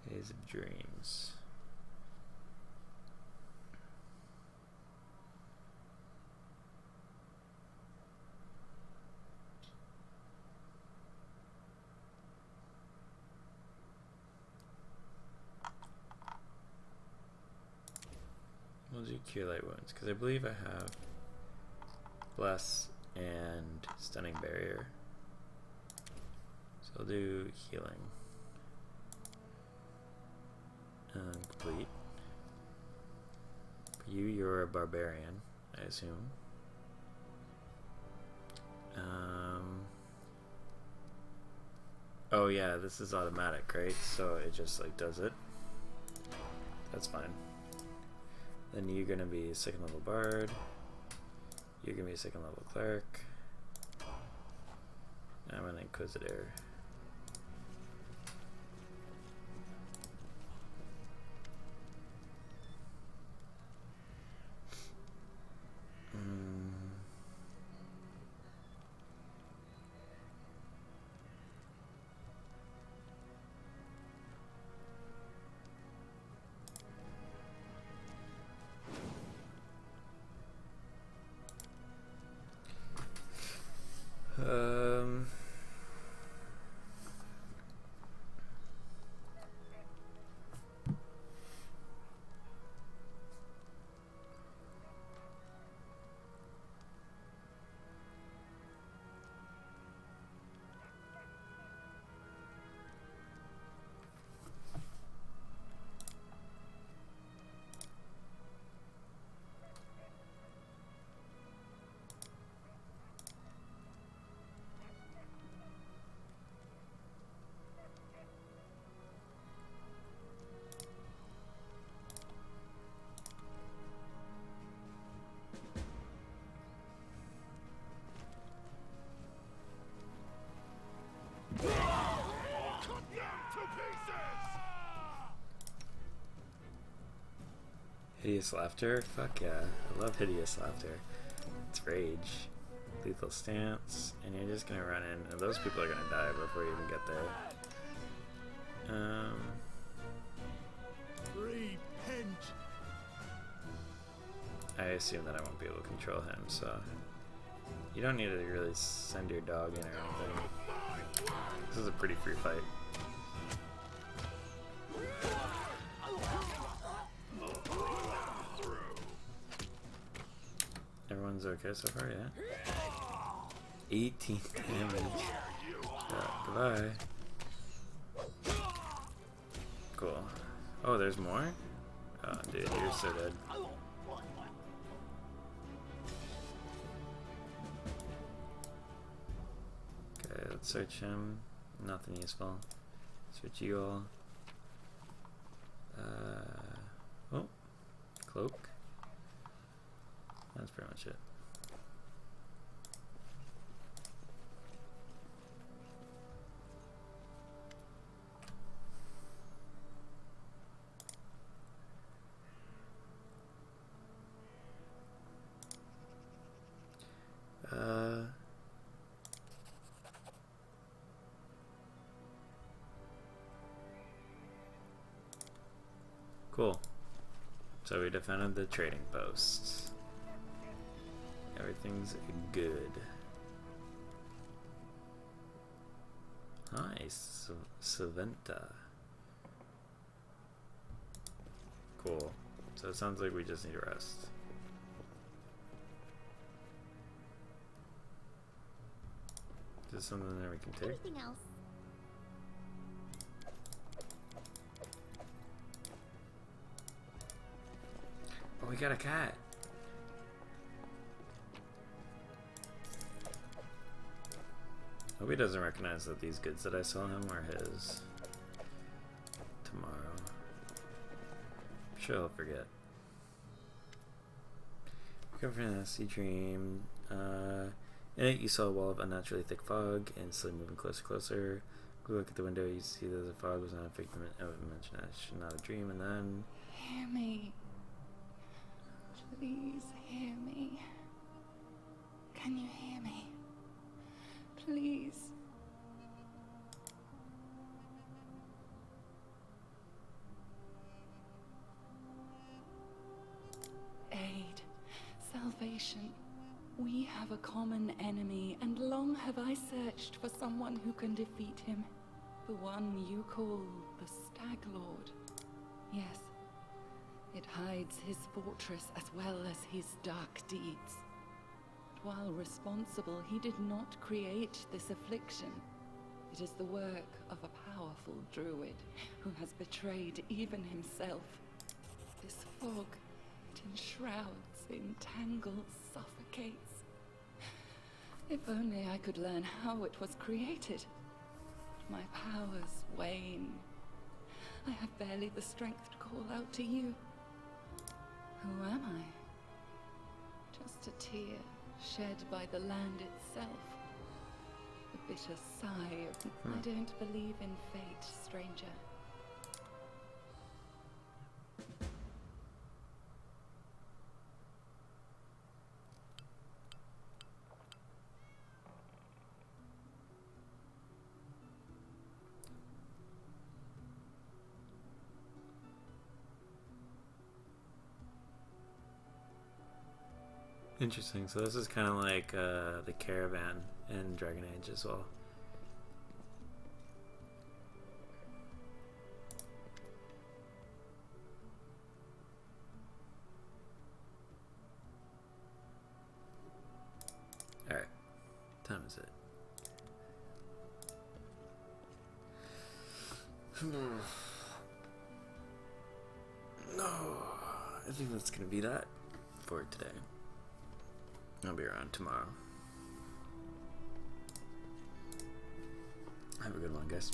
Haze of Dreams. We'll do Cure Light Wounds, because I believe I have Bless and Stunning Barrier. So I'll do healing. Complete. For you, you're a barbarian, I assume. Oh yeah, this is automatic, right? So it just like does it. That's fine. Then you're gonna be a 2nd level bard. You're gonna be a 2nd level cleric. I'm an inquisitor. Hideous laughter? Fuck yeah. I love hideous laughter. It's rage. Lethal stance. And you're just gonna run in. And those people are gonna die before you even get there.
Repent.
I assume that I won't be able to control him, so... You don't need to really send your dog in or anything. This is a pretty free fight. Everyone's okay so far, yeah? 18 damage. Goodbye. Cool. Oh, there's more? Oh, dude, you're so dead. Okay, let's search him. Nothing useful. Search you all. Oh, cloak. That's pretty much it. Cool. So we defended the trading posts. Everything's good. Nice. Saventa. Cool. So it sounds like we just need to rest. Is there something that we can take?
Anything else?
Oh, we got a cat. Hope he doesn't recognize that these goods that I sell him are his. Tomorrow. I'm sure he'll forget. Recover from a sea dream. In it, you saw a wall of unnaturally thick fog and slowly moving closer and closer. Go look at the window, you see that the fog was not a figment of imagination, not a dream, and then...
Hear me. Please hear me. Can you hear me? Please. Aid. Salvation. We have a common enemy, and long have I searched for someone who can defeat him. The one you call the Stag Lord. Yes. It hides his fortress as well as his dark deeds. while responsible, he did not create this affliction. It is the work of a powerful druid who has betrayed even himself. This fog, it enshrouds, entangles, suffocates. If only I could learn how it was created. My powers wane. I have barely the strength to call out to you. Who am I? Just a tear shed by the land itself. A bitter sigh of, I don't believe in fate, stranger.
Interesting. So this is kind of like the caravan in Dragon Age as well. Alright. Time is it? No. I think that's going to be that for today. I'll be around tomorrow. Have a good one, guys.